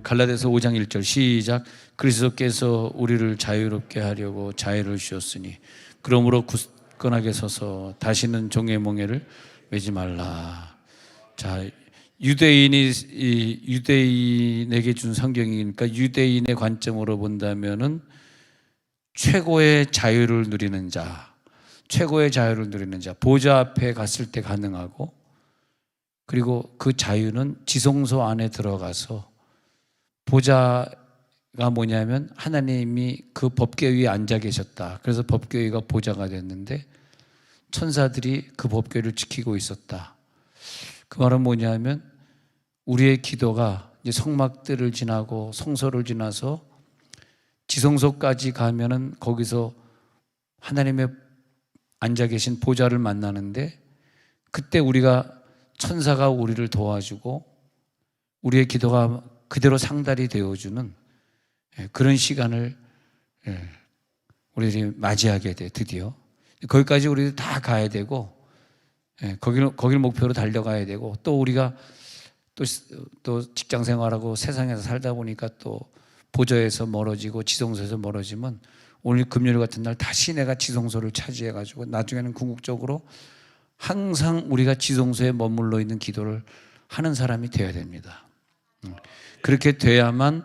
갈라디아서 5장 1절 시작. 그리스도께서 우리를 자유롭게 하려고 자유를 주셨으니 그러므로 굳건하게 서서 다시는 종의 몽에를 매지 말라. 자, 유대인에게 준 성경이니까 유대인의 관점으로 본다면은 최고의 자유를 누리는 자, 최고의 자유를 누리는 자, 보좌 앞에 갔을 때 가능하고, 그리고 그 자유는 지성소 안에 들어가서 보좌가 뭐냐면 하나님이 그 법궤 위에 앉아 계셨다. 그래서 법궤가 보좌가 됐는데 천사들이 그 법궤를 지키고 있었다. 그 말은 뭐냐면 우리의 기도가 이제 성막들을 지나고 성소를 지나서 지성소까지 가면은 거기서 하나님의 앉아 계신 보좌를 만나는데, 그때 우리가 천사가 우리를 도와주고 우리의 기도가 그대로 상달이 되어주는 그런 시간을 우리들이 맞이하게 돼. 드디어 거기까지 우리들 다 가야 되고, 거기를 목표로 달려가야 되고, 또 우리가 또 직장 생활하고 세상에서 살다 보니까 또 보좌에서 멀어지고 지성소에서 멀어지면 오늘 금요일 같은 날 다시 내가 지성소를 차지해가지고 나중에는 궁극적으로 항상 우리가 지성소에 머물러 있는 기도를 하는 사람이 되어야 됩니다. 그렇게 돼야만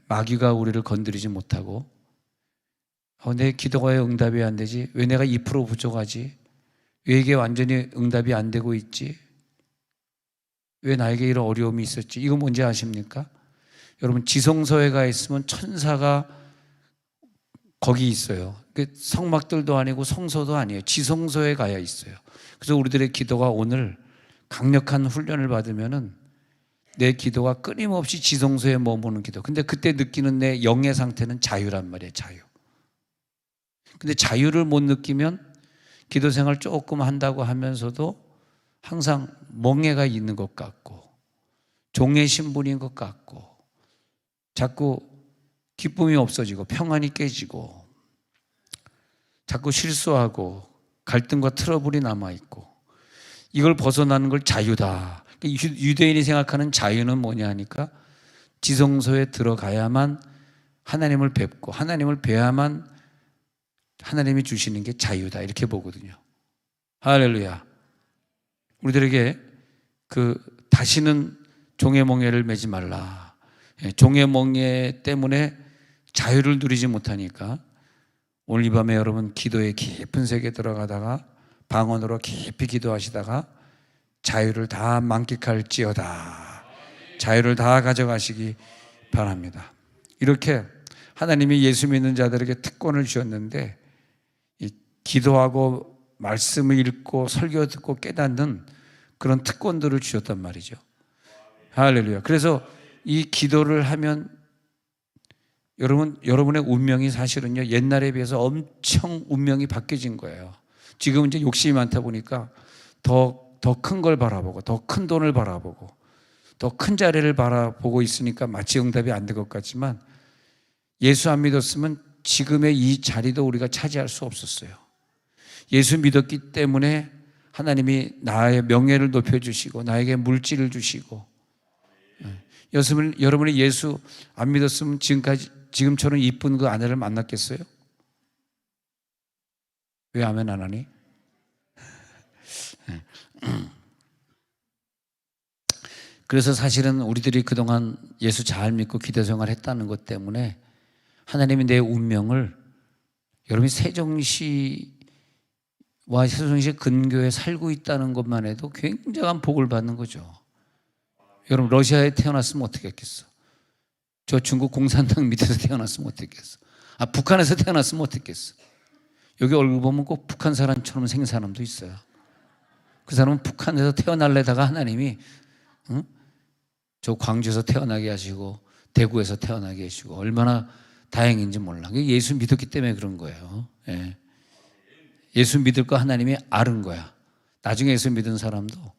마귀가 우리를 건드리지 못하고, 내 기도가 왜 응답이 안 되지? 왜 내가 2% 부족하지? 왜 이게 완전히 응답이 안 되고 있지? 왜 나에게 이런 어려움이 있었지? 이거 뭔지 아십니까? 여러분, 지성소에 가 있으면 천사가 거기 있어요. 성막들도 아니고 성소도 아니에요. 지성소에 가야 있어요. 그래서 우리들의 기도가 오늘 강력한 훈련을 받으면은 내 기도가 끊임없이 지성소에 머무는 기도. 근데 그때 느끼는 내 영의 상태는 자유란 말이에요. 자유. 근데 자유를 못 느끼면 기도 생활 조금 한다고 하면서도 항상 멍해가 있는 것 같고 종의 신분인 것 같고 자꾸 기쁨이 없어지고 평안이 깨지고 자꾸 실수하고 갈등과 트러블이 남아있고, 이걸 벗어나는 걸 자유다. 유대인이 생각하는 자유는 뭐냐 하니까 지성소에 들어가야만 하나님을 뵙고 하나님을 뵈야만 하나님이 주시는 게 자유다, 이렇게 보거든요. 할렐루야. 우리들에게 다시는 종의 멍에를 매지 말라. 종의 멍에 때문에 자유를 누리지 못하니까 오늘 이 밤에 여러분 기도의 깊은 세계에 들어가다가 방언으로 깊이 기도하시다가 자유를 다 만끽할지어다. 자유를 다 가져가시기 바랍니다. 이렇게 하나님이 예수 믿는 자들에게 특권을 주셨는데, 기도하고 말씀을 읽고 설교 듣고 깨닫는 그런 특권들을 주셨단 말이죠. 할렐루야. 그래서 이 기도를 하면 여러분의 운명이 사실은요, 옛날에 비해서 엄청 운명이 바뀌어진 거예요. 지금 이제 욕심이 많다 보니까 더 큰 걸 바라보고, 더 큰 돈을 바라보고, 더 큰 자리를 바라보고 있으니까 마치 응답이 안 될 것 같지만, 예수 안 믿었으면 지금의 이 자리도 우리가 차지할 수 없었어요. 예수 믿었기 때문에 하나님이 나의 명예를 높여주시고 나에게 물질을 주시고, 여러분이 예수 안 믿었으면 지금처럼 이쁜 그 아내를 만났겠어요? 왜 아멘 안 하니? 그래서 사실은 우리들이 그동안 예수 잘 믿고 기도 생활 했다는 것 때문에 하나님이 내 운명을, 여러분이 세종시와 세종시 근교에 살고 있다는 것만 해도 굉장한 복을 받는 거죠. 여러분, 러시아에 태어났으면 어떻게 했겠어? 저 중국 공산당 밑에서 태어났으면 어떻게 했겠어? 북한에서 태어났으면 어떻게 했겠어? 여기 얼굴 보면 꼭 북한 사람처럼 생긴 사람도 있어요. 그 사람은 북한에서 태어날래다가 하나님이 저 광주에서 태어나게 하시고 대구에서 태어나게 하시고 얼마나 다행인지 몰라. 예수 믿었기 때문에 그런 거예요. 예. 예수 믿을 거 하나님이 아는 거야. 나중에 예수 믿은 사람도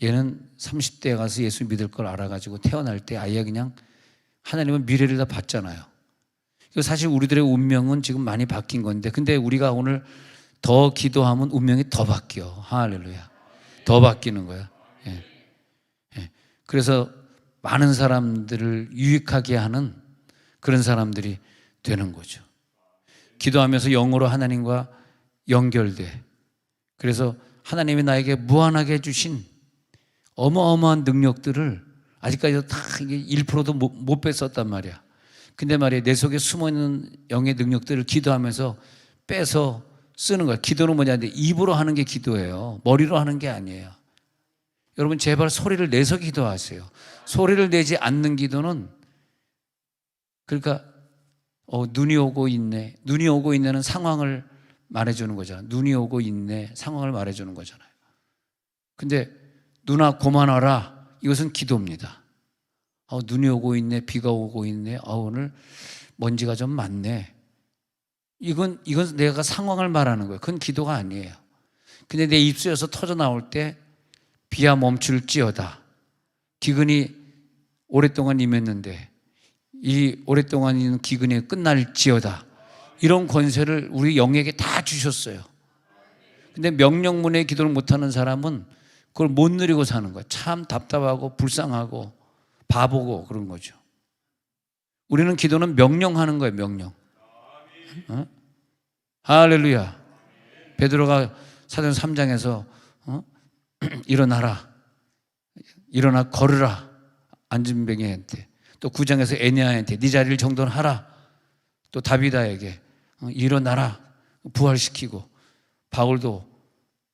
얘는 30대에 가서 예수 믿을 걸 알아가지고 태어날 때 아예 그냥 하나님은 미래를 다 봤잖아요. 사실 우리들의 운명은 지금 많이 바뀐 건데, 근데 우리가 오늘 더 기도하면 운명이 더 바뀌어. 할렐루야. 더 바뀌는 거야. 예. 예. 그래서 많은 사람들을 유익하게 하는 그런 사람들이 되는 거죠. 기도하면서 영으로 하나님과 연결돼. 그래서 하나님이 나에게 무한하게 주신 어마어마한 능력들을 아직까지도 다 1%도 못 뺐었단 말이야. 근데 말이야, 내 속에 숨어있는 영의 능력들을 기도하면서 빼서 쓰는 거야. 기도는 뭐냐는데 입으로 하는 게 기도예요. 머리로 하는 게 아니에요. 여러분 제발 소리를 내서 기도하세요. 소리를 내지 않는 기도는, 그러니까 눈이 오고 있네. 눈이 오고 있네는 상황을 말해주는 거잖아. 눈이 오고 있네. 상황을 말해주는 거잖아요. 근데 누나 고만하라. 이것은 기도입니다. 눈이 오고 있네. 비가 오고 있네. 오늘 먼지가 좀 많네. 이건 내가 상황을 말하는 거예요. 그건 기도가 아니에요. 근데 내 입술에서 터져 나올 때 비야 멈출지어다. 기근이 오랫동안 임했는데 이 오랫동안 있는 기근이 끝날지어다. 이런 권세를 우리 영에게 다 주셨어요. 근데 명령문의 기도를 못하는 사람은 그걸 못 누리고 사는 거야. 참 답답하고 불쌍하고 바보고 그런 거죠. 우리는 기도는 명령하는 거예요. 명령. 할렐루야. 베드로가 사도행전 3장에서 일어나라, 일어나 걸으라, 안진뱅이한테, 또 9장에서 에네아한테 네 자리를 정돈하라, 또 다비다에게 일어나라 부활시키고, 바울도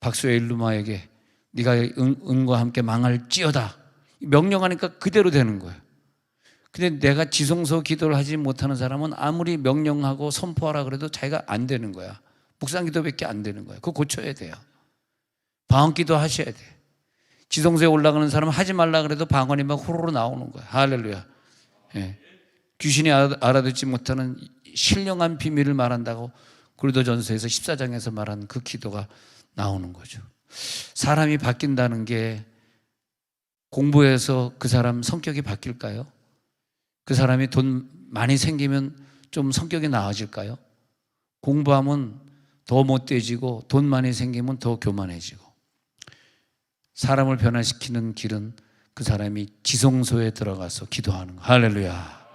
박수의 일루마에게 네가 은과 함께 망할지어다 명령하니까 그대로 되는 거예요. 근데 내가 지성소 기도를 하지 못하는 사람은 아무리 명령하고 선포하라 그래도 자기가 안 되는 거야. 묵상 기도밖에 안 되는 거야. 그거 고쳐야 돼요. 방언 기도 하셔야 돼. 지성소에 올라가는 사람은 하지 말라 그래도 방언이 막 호로로 나오는 거야. 할렐루야. 예. 귀신이 알아듣지 못하는 신령한 비밀을 말한다고 고린도전서에서 14장에서 말한 그 기도가 나오는 거죠. 사람이 바뀐다는 게 공부해서 그 사람 성격이 바뀔까요? 그 사람이 돈 많이 생기면 좀 성격이 나아질까요? 공부하면 더 못돼지고 돈 많이 생기면 더 교만해지고. 사람을 변화시키는 길은 그 사람이 지성소에 들어가서 기도하는 거. 할렐루야.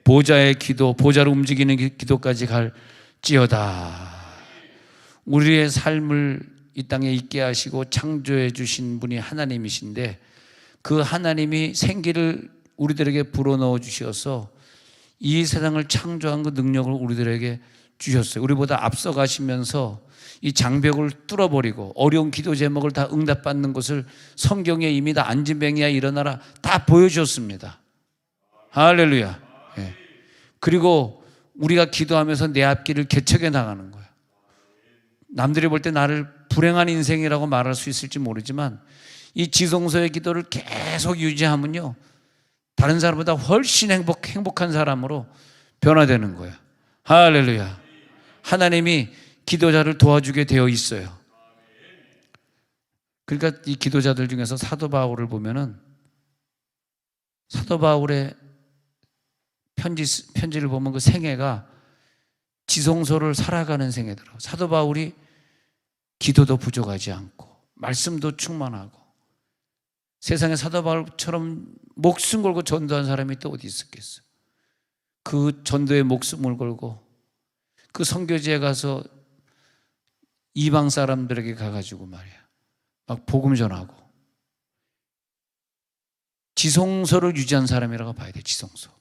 보좌의 기도, 보좌를 움직이는 기도까지 갈지어다. 우리의 삶을 이 땅에 있게 하시고 창조해 주신 분이 하나님이신데, 그 하나님이 생기를 우리들에게 불어넣어 주셔서 이 세상을 창조한 그 능력을 우리들에게 주셨어요. 우리보다 앞서가시면서 이 장벽을 뚫어버리고 어려운 기도 제목을 다 응답받는 것을 성경에 이미 다 안진뱅이야 일어나라 다 보여주셨습니다. 할렐루야. 예. 그리고 우리가 기도하면서 내 앞길을 개척해 나가는 거예요. 남들이 볼 때 나를 불행한 인생이라고 말할 수 있을지 모르지만 이 지성소의 기도를 계속 유지하면요, 다른 사람보다 훨씬 행복한 사람으로 변화되는 거예요. 할렐루야. 하나님이 기도자를 도와주게 되어 있어요. 그러니까 이 기도자들 중에서 사도 바울을 보면은, 사도 바울의 편지를 보면 그 생애가 지성소를 살아가는 생애더라고요. 사도 바울이 기도도 부족하지 않고 말씀도 충만하고, 세상에 사도 바울처럼 목숨 걸고 전도한 사람이 또 어디 있었겠어요. 그 전도에 목숨을 걸고 그 선교지에 가서 이방 사람들에게 가가지고 말이야 막 복음 전하고, 지성소를 유지한 사람이라고 봐야 돼. 지성소.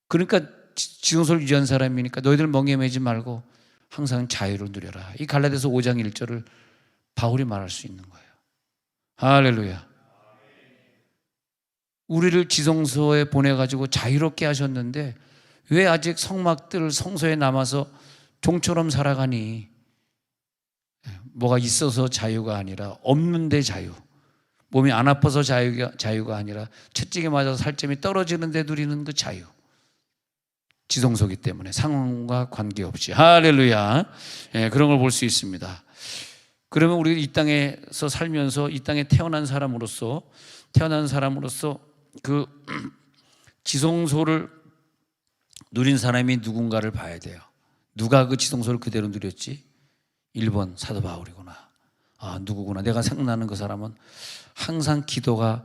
그러니까 지성소를 유지한 사람이니까 너희들 멍에 매지 말고 항상 자유를 누려라. 이 갈라디아서 5장 1절을 바울이 말할 수 있는 거예요. 할렐루야. 우리를 지성소에 보내가지고 자유롭게 하셨는데 왜 아직 성막들 성소에 남아서 종처럼 살아가니? 뭐가 있어서 자유가 아니라 없는데 자유, 몸이 안 아파서 자유가 아니라 채찍에 맞아서 살점이 떨어지는데 누리는 그 자유. 지성소기 때문에 상황과 관계없이. 할렐루야. 예, 그런 걸 볼 수 있습니다. 그러면 우리 이 땅에서 살면서 이 땅에 태어난 사람으로서 그 지성소를 누린 사람이 누군가를 봐야 돼요. 누가 그 지성소를 그대로 누렸지? 1번 사도 바울이구나. 아, 누구구나. 내가 생각나는 그 사람은 항상 기도가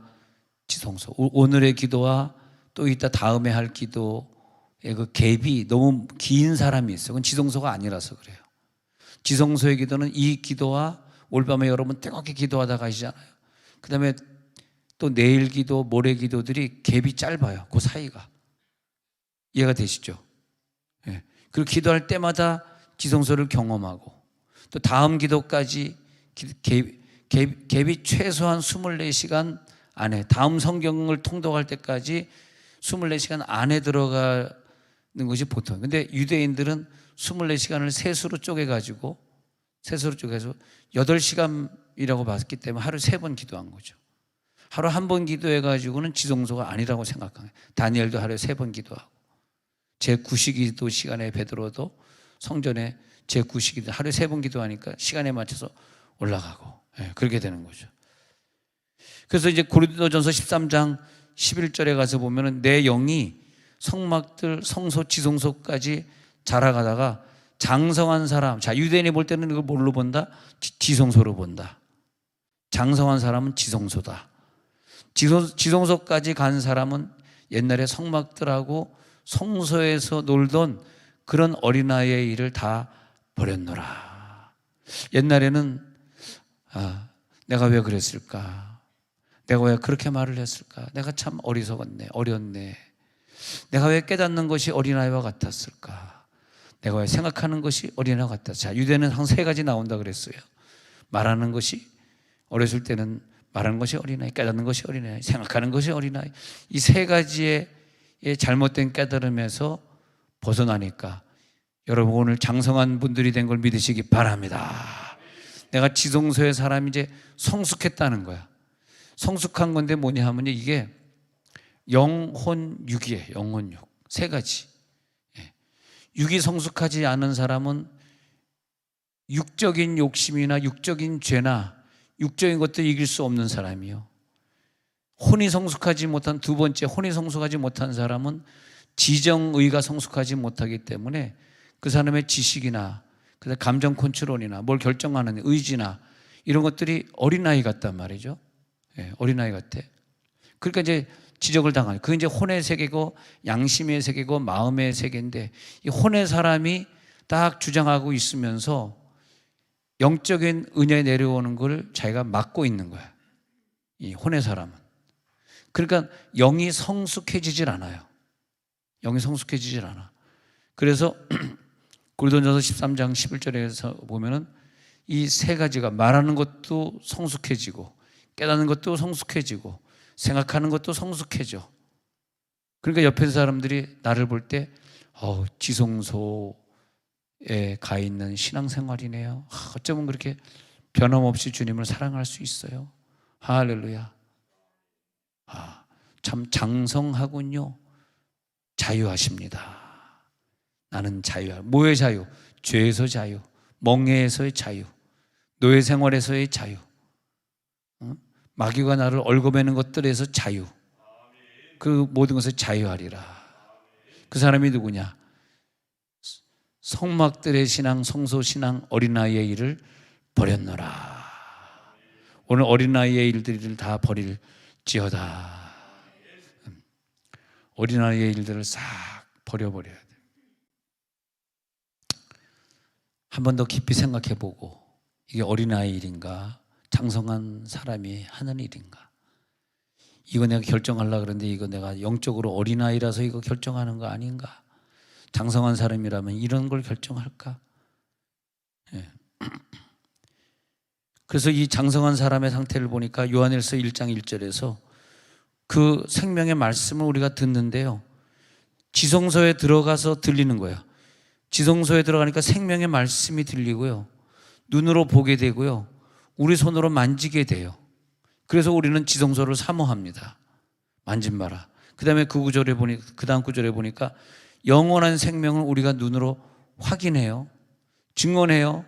지성소. 오늘의 기도와 또 이따 다음에 할 기도의 그 갭이 너무 긴 사람이 있어요. 그건 지성소가 아니라서 그래요. 지성소의 기도는 이 기도와 올밤에 여러분 뜨겁게 기도하다 가시잖아요. 그 다음에 또 내일 기도, 모레 기도들이 갭이 짧아요. 그 사이가. 이해가 되시죠? 예. 그리고 기도할 때마다 지성소를 경험하고 또 다음 기도까지 갭이 최소한 24시간 안에, 다음 성경을 통독할 때까지 24시간 안에 들어가는 것이 보통. 근데 유대인들은 24시간을 셋으로 쪼개가지고 8시간이라고 봤기 때문에 하루 3번 기도한 거죠. 하루 한 번 기도해가지고는 지성소가 아니라고 생각해요. 다니엘도 하루에 3번 기도하고, 제9시기도 시간에 베드로도 성전에 제9시기도 하루에 3번 기도하니까 시간에 맞춰서 올라가고, 그렇게 되는 거죠. 그래서 이제 고린도전서 13장 11절에 가서 보면은 내 영이 성막들, 성소, 지성소까지 자라가다가 장성한 사람, 자, 유대인이 볼 때는 이걸 뭘로 본다? 지성소로 본다. 장성한 사람은 지성소다. 지성소까지 간 사람은 옛날에 성막들하고 성소에서 놀던 그런 어린아이의 일을 다 버렸노라. 옛날에는 내가 왜 그랬을까? 내가 왜 그렇게 말을 했을까? 내가 참 어리석었네, 어렸네. 내가 왜 깨닫는 것이 어린아이와 같았을까? 내가 왜 생각하는 것이 어린아이와 같았을까? 자, 유대는 한 3가지 나온다 그랬어요. 말하는 것이, 어렸을 때는 말하는 것이 어린아이, 깨닫는 것이 어린아이, 생각하는 것이 어린아이. 이 3가지의 잘못된 깨달음에서 벗어나니까 여러분 오늘 장성한 분들이 된 걸 믿으시기 바랍니다. 내가 지성소의 사람이 이제 성숙했다는 거야. 성숙한 건데 뭐냐 하면 이게 영혼 육이에요. 영혼 육. 3가지. 육이 성숙하지 않은 사람은 육적인 욕심이나 육적인 죄나 육적인 것들 이길 수 없는 사람이요. 혼이 성숙하지 못한, 두 번째, 혼이 성숙하지 못한 사람은 지정의가 성숙하지 못하기 때문에 그 사람의 지식이나 그다음 감정 컨트롤이나 뭘 결정하는 의지나 이런 것들이 어린아이 같단 말이죠. 어린아이 같아. 그러니까 이제 지적을 당하죠. 그게 이제 혼의 세계고 양심의 세계고 마음의 세계인데, 이 혼의 사람이 딱 주장하고 있으면서 영적인 은혜에 내려오는 걸 자기가 막고 있는 거야. 이 혼의 사람은. 그러니까 영이 성숙해지질 않아요. 영이 성숙해지질 않아. 그래서 고린도전서 13장 11절에서 보면은 이 3가지가 말하는 것도 성숙해지고 깨닫는 것도 성숙해지고 생각하는 것도 성숙해져. 그러니까 옆에 사람들이 나를 볼 때 지성소에 가 있는 신앙생활이네요. 어쩌면 그렇게 변함없이 주님을 사랑할 수 있어요. 할렐루야. 참 장성하군요. 자유하십니다. 나는 자유야. 뭐의 자유? 죄에서 자유, 멍에에서의 자유, 노예 생활에서의 자유, 마귀가 나를 얽어매는 것들에서 자유, 그 모든 것을 자유하리라. 그 사람이 누구냐? 성막들의 신앙, 성소 신앙, 어린아이의 일을 버렸노라. 오늘 어린아이의 일들을 다 버릴지어다. 어린아이의 일들을 싹 버려버려야 돼. 한 번 더 깊이 생각해보고, 이게 어린아이 일인가? 장성한 사람이 하는 일인가? 이거 내가 결정하려고 그러는데 이거 내가 영적으로 어린아이라서 이거 결정하는 거 아닌가? 장성한 사람이라면 이런 걸 결정할까? 그래서 이 장성한 사람의 상태를 보니까 요한일서 1장 1절에서 그 생명의 말씀을 우리가 듣는데요, 지성소에 들어가서 들리는 거예요. 지성소에 들어가니까 생명의 말씀이 들리고요, 눈으로 보게 되고요, 우리 손으로 만지게 돼요. 그래서 우리는 지성소를 사모합니다. 만진마라. 그 다음에 그 다음 구절에 보니까 영원한 생명을 우리가 눈으로 확인해요. 증언해요.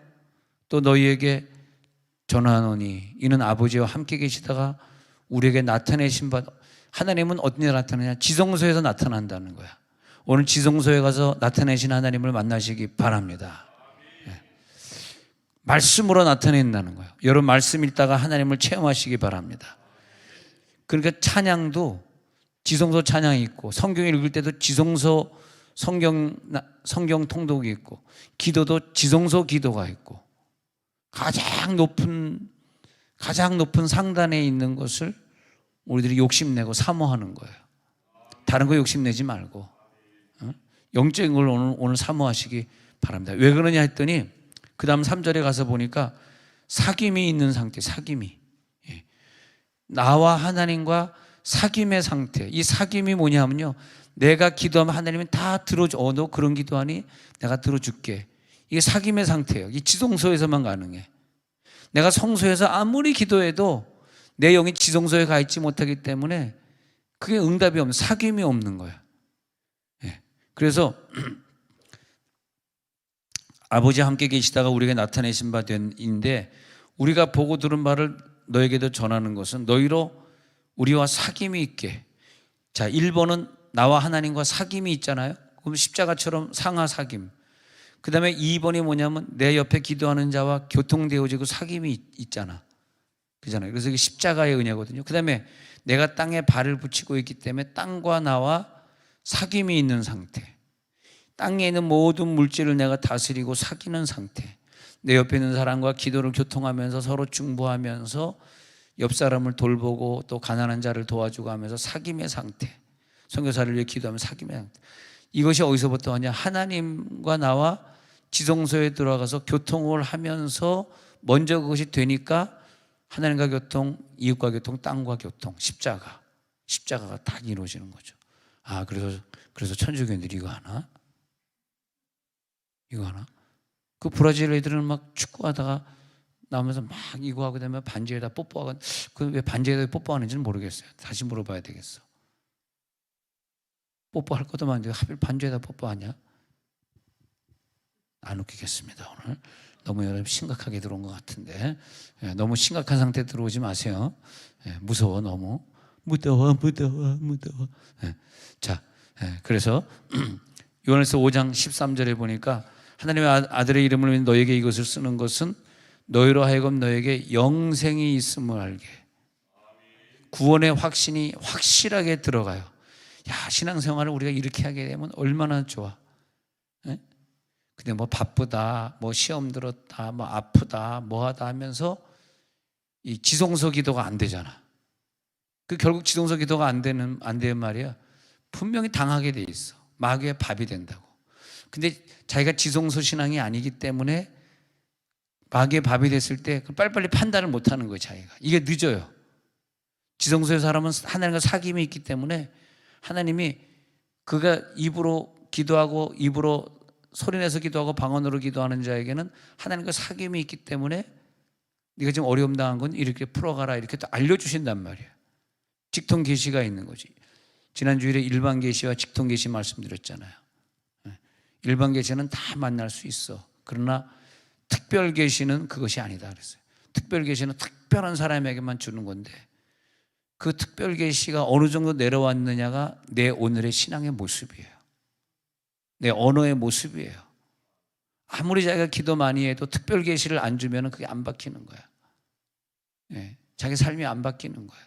또 너희에게 전하노니 이는 아버지와 함께 계시다가 우리에게 나타내신 바. 하나님은 어디에 나타나냐? 지성소에서 나타난다는 거야. 오늘 지성소에 가서 나타내신 하나님을 만나시기 바랍니다. 말씀으로 나타낸다는 거예요. 여러분 말씀 읽다가 하나님을 체험하시기 바랍니다. 그러니까 찬양도 지성소 찬양이 있고, 성경 읽을 때도 지성소 성경 통독이 있고, 기도도 지성소 기도가 있고, 가장 높은 상단에 있는 것을 우리들이 욕심내고 사모하는 거예요. 다른 거 욕심내지 말고 영적인 걸 오늘 사모하시기 바랍니다. 왜 그러냐 했더니 그 다음 3절에 가서 보니까 사귐이 있는 상태, 사귐이. 나와 하나님과 사귐의 상태. 이 사귐이 뭐냐면요, 내가 기도하면 하나님은 다 들어줘. 너 그런 기도하니 내가 들어줄게. 이게 사귐의 상태예요. 이 지성소에서만 가능해. 내가 성소에서 아무리 기도해도 내 영이 지성소에 가 있지 못하기 때문에 그게 응답이 없는, 사귐이 없는 거예요. 그래서 아버지와 함께 계시다가 우리에게 나타내신 바 된인데, 우리가 보고 들은 바를 너에게도 전하는 것은 너희로 우리와 사귐이 있게. 자, 1번은 나와 하나님과 사귐이 있잖아요. 그럼 십자가처럼 상하 사귐. 그 다음에 2번이 뭐냐면 내 옆에 기도하는 자와 교통되어지고 사귐이 있잖아. 그잖아요. 그래서 이게 십자가의 은혜거든요. 그 다음에 내가 땅에 발을 붙이고 있기 때문에 땅과 나와 사귐이 있는 상태. 땅에 있는 모든 물질을 내가 다스리고 사귀는 상태. 내 옆에 있는 사람과 기도를 교통하면서 서로 중보하면서 옆 사람을 돌보고 또 가난한 자를 도와주고 하면서 사귐의 상태. 선교사를 위해 기도하면 사귐의 상태. 이것이 어디서부터 하냐? 하나님과 나와 지성소에 들어가서 교통을 하면서 먼저 그것이 되니까 하나님과 교통, 이웃과 교통, 땅과 교통, 십자가가 다 이루어지는 거죠. 아, 그래서 천주교인들이 이거 하나? 그 브라질 애들은 막 축구하다가 나오면서 막 이거 하고 되면 반지에다 뽀뽀하고, 그 왜 반지에다 뽀뽀하는지는 모르겠어요. 다시 물어봐야 되겠어. 뽀뽀할 것도 많은데 하필 반지에다 뽀뽀하냐? 안 웃기겠습니다. 오늘 너무 여러분 심각하게 들어온 것 같은데, 너무 심각한 상태 들어오지 마세요. 무서워, 너무 무더워. 자, 그래서 요한에서 5장 13절에 보니까 하나님의 아들의 이름을 위해 너에게 이것을 쓰는 것은 너희로 하여금 너에게 영생이 있음을 알게. 구원의 확신이 확실하게 들어가요. 야, 신앙생활을 우리가 이렇게 하게 되면 얼마나 좋아. 근데 뭐 바쁘다, 뭐 시험 들었다, 뭐 아프다, 뭐 하다 하면서 이 지성소 기도가 안 되잖아. 그 결국 지성소 기도가 안 되는 말이야. 분명히 당하게 돼 있어. 마귀의 밥이 된다고. 근데 자기가 지성소 신앙이 아니기 때문에 마귀의 밥이 됐을 때 빨리빨리 판단을 못 하는 거예요, 자기가. 이게 늦어요. 지성소의 사람은 하나님과 사귐이 있기 때문에 하나님이 그가 입으로 기도하고 입으로 소리내서 기도하고 방언으로 기도하는 자에게는 하나님과 사귐이 있기 때문에 네가 지금 어려움 당한 건 이렇게 풀어가라, 이렇게 또 알려주신단 말이에요. 직통 계시가 있는 거지. 지난 주일에 일반 계시와 직통 계시 말씀드렸잖아요. 일반 계시는 다 만날 수 있어. 그러나 특별 계시는 그것이 아니다 그랬어요. 특별 계시는 특별한 사람에게만 주는 건데, 그 특별 계시가 어느 정도 내려왔느냐가 내 오늘의 신앙의 모습이에요. 내 언어의 모습이에요. 아무리 자기가 기도 많이 해도 특별 계시를 안 주면 그게 안 바뀌는 거야. 자기 삶이 안 바뀌는 거야.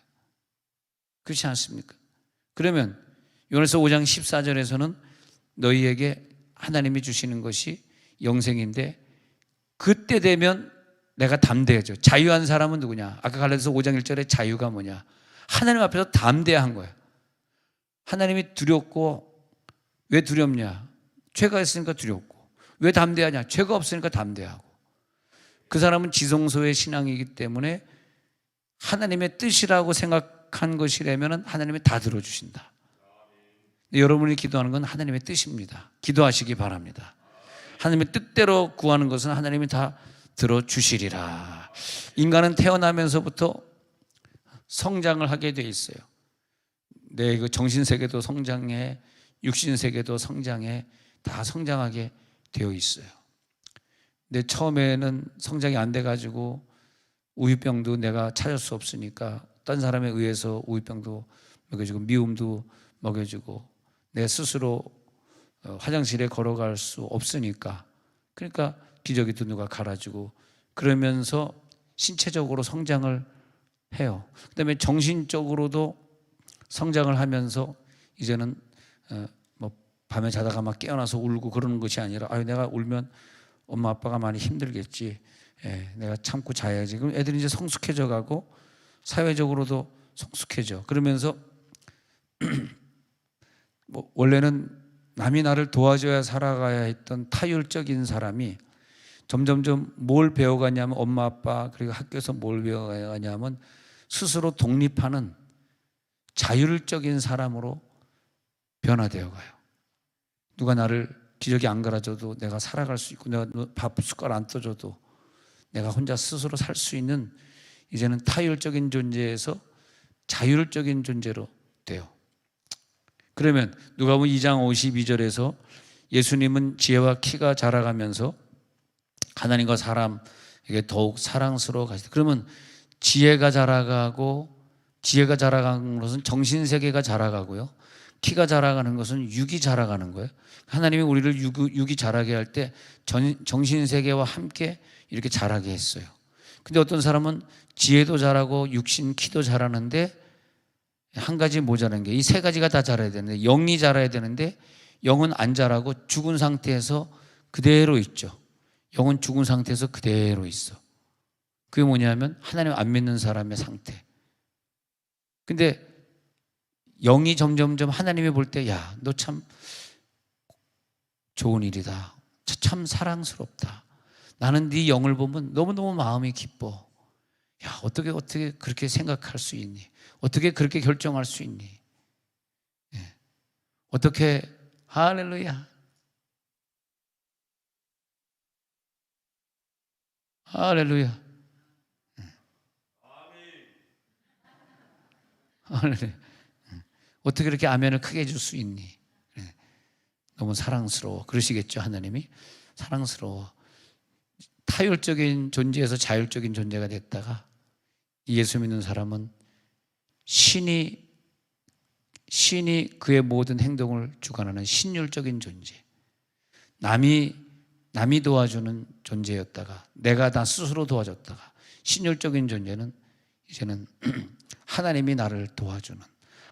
그렇지 않습니까? 그러면 요한에서 5장 14절에서는 너희에게 하나님이 주시는 것이 영생인데, 그때 되면 내가 담대해져. 자유한 사람은 누구냐? 아까 갈라디아서 5장 1절에 자유가 뭐냐? 하나님 앞에서 담대한 거예요. 하나님이 두렵고, 왜 두렵냐? 죄가 있으니까 두렵고. 왜 담대하냐? 죄가 없으니까 담대하고. 그 사람은 지성소의 신앙이기 때문에 하나님의 뜻이라고 생각한 것이라면 하나님이 다 들어주신다. 여러분이 기도하는 건 하나님의 뜻입니다. 기도하시기 바랍니다. 하나님의 뜻대로 구하는 것은 하나님이 다 들어주시리라. 인간은 태어나면서부터 성장을 하게 돼 있어요. 내 그 정신세계도 성장해, 육신세계도 성장해, 다 성장하게 되어 있어요. 근데 처음에는 성장이 안 돼가지고 우유병도 내가 찾을 수 없으니까 딴 사람에 의해서 우유병도 먹여주고 미움도 먹여주고 내 스스로 화장실에 걸어갈 수 없으니까, 그러니까 기저귀도 누가 갈아주고, 그러면서 신체적으로 성장을 해요. 그다음에 정신적으로도 성장을 하면서 이제는 뭐 밤에 자다가 막 깨어나서 울고 그러는 것이 아니라 내가 울면 엄마 아빠가 많이 힘들겠지. 내가 참고 자야지. 그럼 애들이 이제 성숙해져 가고 사회적으로도 성숙해져. 그러면서 뭐 원래는 남이 나를 도와줘야 살아가야 했던 타율적인 사람이 점점점 뭘 배워가냐면 엄마 아빠 그리고 학교에서 뭘 배워가냐면 스스로 독립하는 자율적인 사람으로 변화되어 가요. 누가 나를 기저귀 안 갈아줘도 내가 살아갈 수 있고, 내가 밥 숟갈 안 떠줘도 내가 혼자 스스로 살 수 있는, 이제는 타율적인 존재에서 자율적인 존재로 돼요. 그러면 누가복음 2장 52절에서 예수님은 지혜와 키가 자라가면서 하나님과 사람에게 더욱 사랑스러워 가시다. 그러면 지혜가 자라가고, 지혜가 자라가는 것은 정신세계가 자라가고요, 키가 자라가는 것은 육이 자라가는 거예요. 하나님이 우리를 육이 자라게 할 때 정신세계와 함께 이렇게 자라게 했어요. 근데 어떤 사람은 지혜도 자라고 육신 키도 자라는데 한 가지 모자란 게, 이 세 가지가 다 자라야 되는데, 영이 자라야 되는데 영은 안 자라고 죽은 상태에서 그대로 있죠. 영은 죽은 상태에서 그대로 있어. 그게 뭐냐면 하나님 안 믿는 사람의 상태. 근데 영이 점점점 하나님이 볼 때, 야, 너 참 좋은 일이다. 참 사랑스럽다. 나는 네 영을 보면 너무너무 마음이 기뻐. 야, 어떻게 그렇게 생각할 수 있니? 어떻게 그렇게 결정할 수 있니? 어떻게, 할렐루야. 할렐루야. 할렐루야. 어떻게 그렇게 아멘을 크게 해줄 수 있니? 너무 사랑스러워. 그러시겠죠, 하나님이? 사랑스러워. 타율적인 존재에서 자율적인 존재가 됐다가, 예수 믿는 사람은 신이 그의 모든 행동을 주관하는 신율적인 존재, 남이 도와주는 존재였다가 내가 나 스스로 도와줬다가, 신율적인 존재는 이제는 하나님이 나를 도와주는,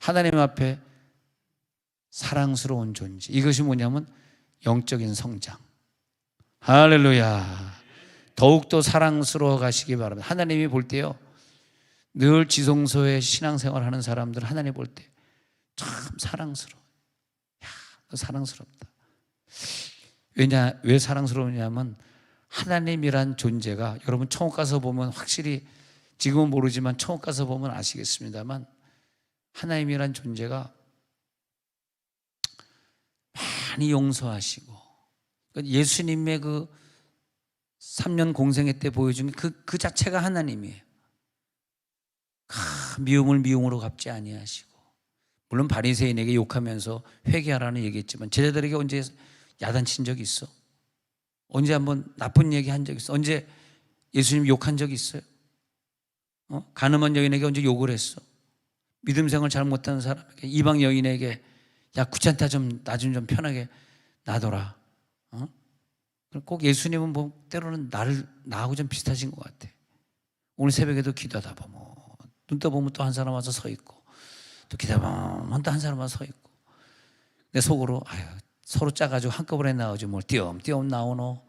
하나님 앞에 사랑스러운 존재. 이것이 뭐냐면 영적인 성장. 할렐루야. 더욱더 사랑스러워 가시기 바랍니다. 하나님이 볼 때요, 늘 지성소에 신앙생활 하는 사람들 하나님 볼 때 참 사랑스러워. 야, 너 사랑스럽다. 왜 사랑스러우냐면 하나님이란 존재가, 여러분 천국 가서 보면 확실히, 지금은 모르지만 천국 가서 보면 아시겠습니다만, 하나님이란 존재가 많이 용서하시고, 예수님의 그 3년 공생애 때 보여준 그 자체가 하나님이에요. 미움을 미움으로 갚지 아니하시고, 물론 바리새인에게 욕하면서 회개하라는 얘기했지만 제자들에게 언제 야단친 적이 있어? 언제 한번 나쁜 얘기 한 적 있어? 언제 예수님 욕한 적이 있어요? 가늠한 여인에게 언제 욕을 했어? 믿음 생활 잘못하는 사람에게, 이방 여인에게 야, 귀찮다, 좀 나 좀 편하게 놔둬라. 꼭 예수님은 뭐 때로는 나하고 좀 비슷하신 것 같아. 오늘 새벽에도 기도하다 보면 눈 떠보면 또 한 사람 와서 서 있고, 또 기다보면 또 한 사람 와서 서 있고, 내 속으로 서로 짜가지고 한꺼번에 나오지 뭘 띄엄띄엄 나오노.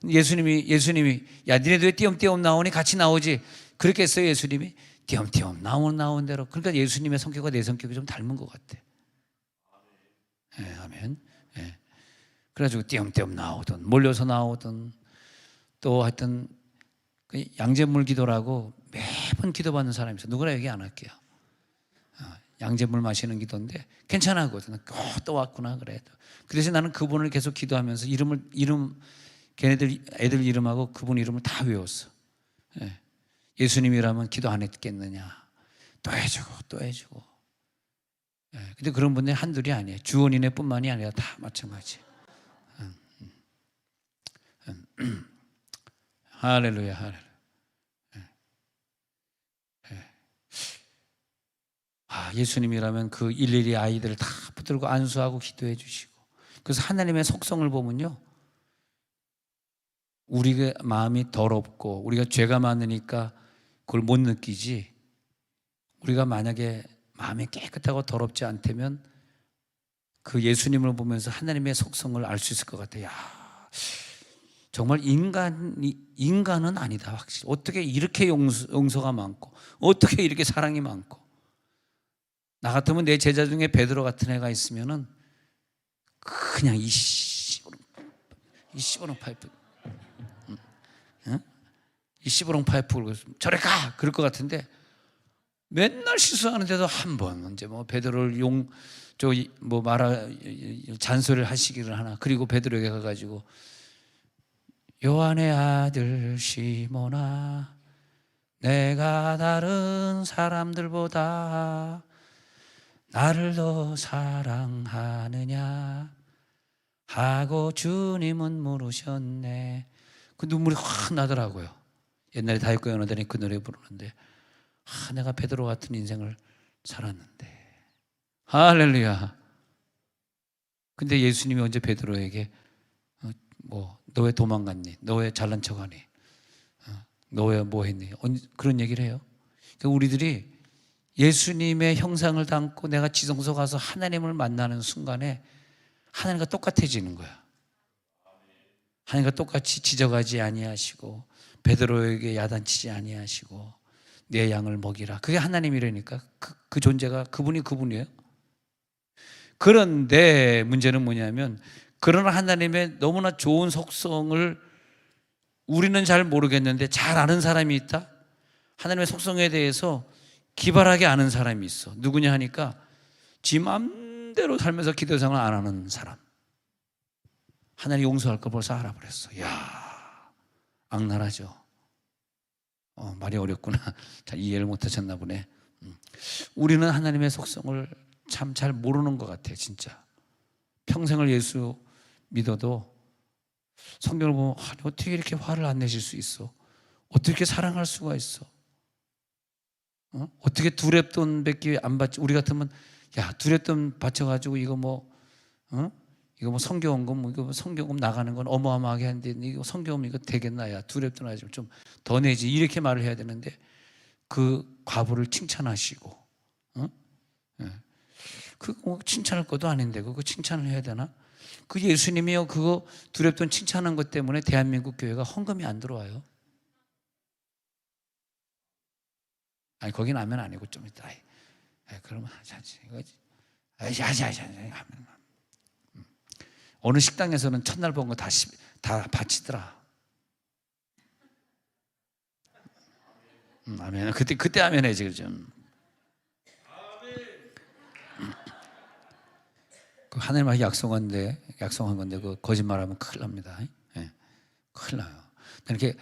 예수님이 야, 니네도 왜 띄엄띄엄 나오니? 같이 나오지. 그렇게 했어요. 예수님이 띄엄띄엄 나온 대로. 그러니까 예수님의 성격과 내 성격이 좀 닮은 것 같아. 아멘. 그래가지고 띄엄띄엄 나오든 몰려서 나오든, 또 하여튼 양잿물 기도라고 매번 기도받는 사람이 있어. 누구나 얘기 안 할게요. 양잿물 마시는 기도인데 괜찮아 하거든. 또 왔구나 그래. 그 대신 나는 그분을 계속 기도하면서 걔네들 애들 이름하고 그분 이름을 다 외웠어. 예수님이라면 기도 안 했겠느냐. 또 해주고. 근데 그런 분들이 한둘이 아니에요. 주원인의 뿐만이 아니라 다 마찬가지. 할렐루야. 예수님이라면 그 일일이 아이들을 다 붙들고 안수하고 기도해 주시고. 그래서 하나님의 속성을 보면요, 우리가 마음이 더럽고 우리가 죄가 많으니까 그걸 못 느끼지, 우리가 만약에 마음이 깨끗하고 더럽지 않다면 그 예수님을 보면서 하나님의 속성을 알 수 있을 것 같아요. 야, 정말 인간은 아니다. 확실히 어떻게 이렇게 용서가 많고 어떻게 이렇게 사랑이 많고. 나 같으면 내 제자 중에 베드로 같은 애가 있으면은 그냥 이 씨부렁 파이프, 응? 이 씨부렁 파이프 저리 가 그럴 것 같은데 맨날 실수하는데도 한 번 언제 뭐 베드로를 잔소리를 하시기를 하나. 그리고 베드로에게 가가지고 요한의 아들 시몬아, 내가 다른 사람들보다 나를 더 사랑하느냐 하고 주님은 물으셨네. 그 눈물이 확 나더라고요. 옛날에 다윗과 연호단이 그 노래 부르는데, 내가 베드로 같은 인생을 살았는데. 할렐루야. 근데 예수님이 언제 베드로에게 너 왜 도망갔니? 너 왜 잘난 척하니? 너 왜 뭐 했니? 그런 얘기를 해요. 그러니까 우리들이 예수님의 형상을 담고 내가 지성소 가서 하나님을 만나는 순간에 하나님과 똑같아지는 거야. 하나님과 똑같이 지져가지 아니하시고 베드로에게 야단치지 아니하시고 내 양을 먹이라. 그게 하나님이라니까. 그 존재가 그분이에요. 그런데 문제는 뭐냐면 그런 하나님의 너무나 좋은 속성을 우리는 잘 모르겠는데 잘 아는 사람이 있다. 하나님의 속성에 대해서 기발하게 아는 사람이 있어. 누구냐 하니까 지 맘대로 살면서 기도생활 안 하는 사람. 하나님 용서할 걸 벌써 알아버렸어. 이야, 악랄하죠. 말이 어렵구나. 잘 이해를 못하셨나 보네. 우리는 하나님의 속성을 참 잘 모르는 것 같아요. 진짜 평생을 예수 믿어도 성경을 보면 어떻게 이렇게 화를 안 내실 수 있어? 어떻게 이렇게 사랑할 수가 있어? 어떻게 두렙돈 밖에 안 받지? 우리 같으면 야, 두렙돈 바쳐가지고 이거 뭐 성경금, 이거 성경금 나가는 건 어마어마하게 하는데 이거 성경금 이거 되겠나? 야, 두렙돈 하지 좀 더 내지. 이렇게 말을 해야 되는데 그 과부를 칭찬하시고, 칭찬할 것도 아닌데 그거 칭찬을 해야 되나? 그 예수님이요, 그거 두렵던 칭찬한 것 때문에 대한민국 교회가 헌금이 안 들어와요. 아니, 거긴 아멘 아니고 좀 있다. 그러면 하지. 어느 식당에서는 첫날 본 거 다 바치더라. 아멘. 그때 아멘 해야지, 그죠? 그 하나님한테 약속한 건데 그 거짓말하면 큰일 납니다. 네, 큰일 나요. 이렇게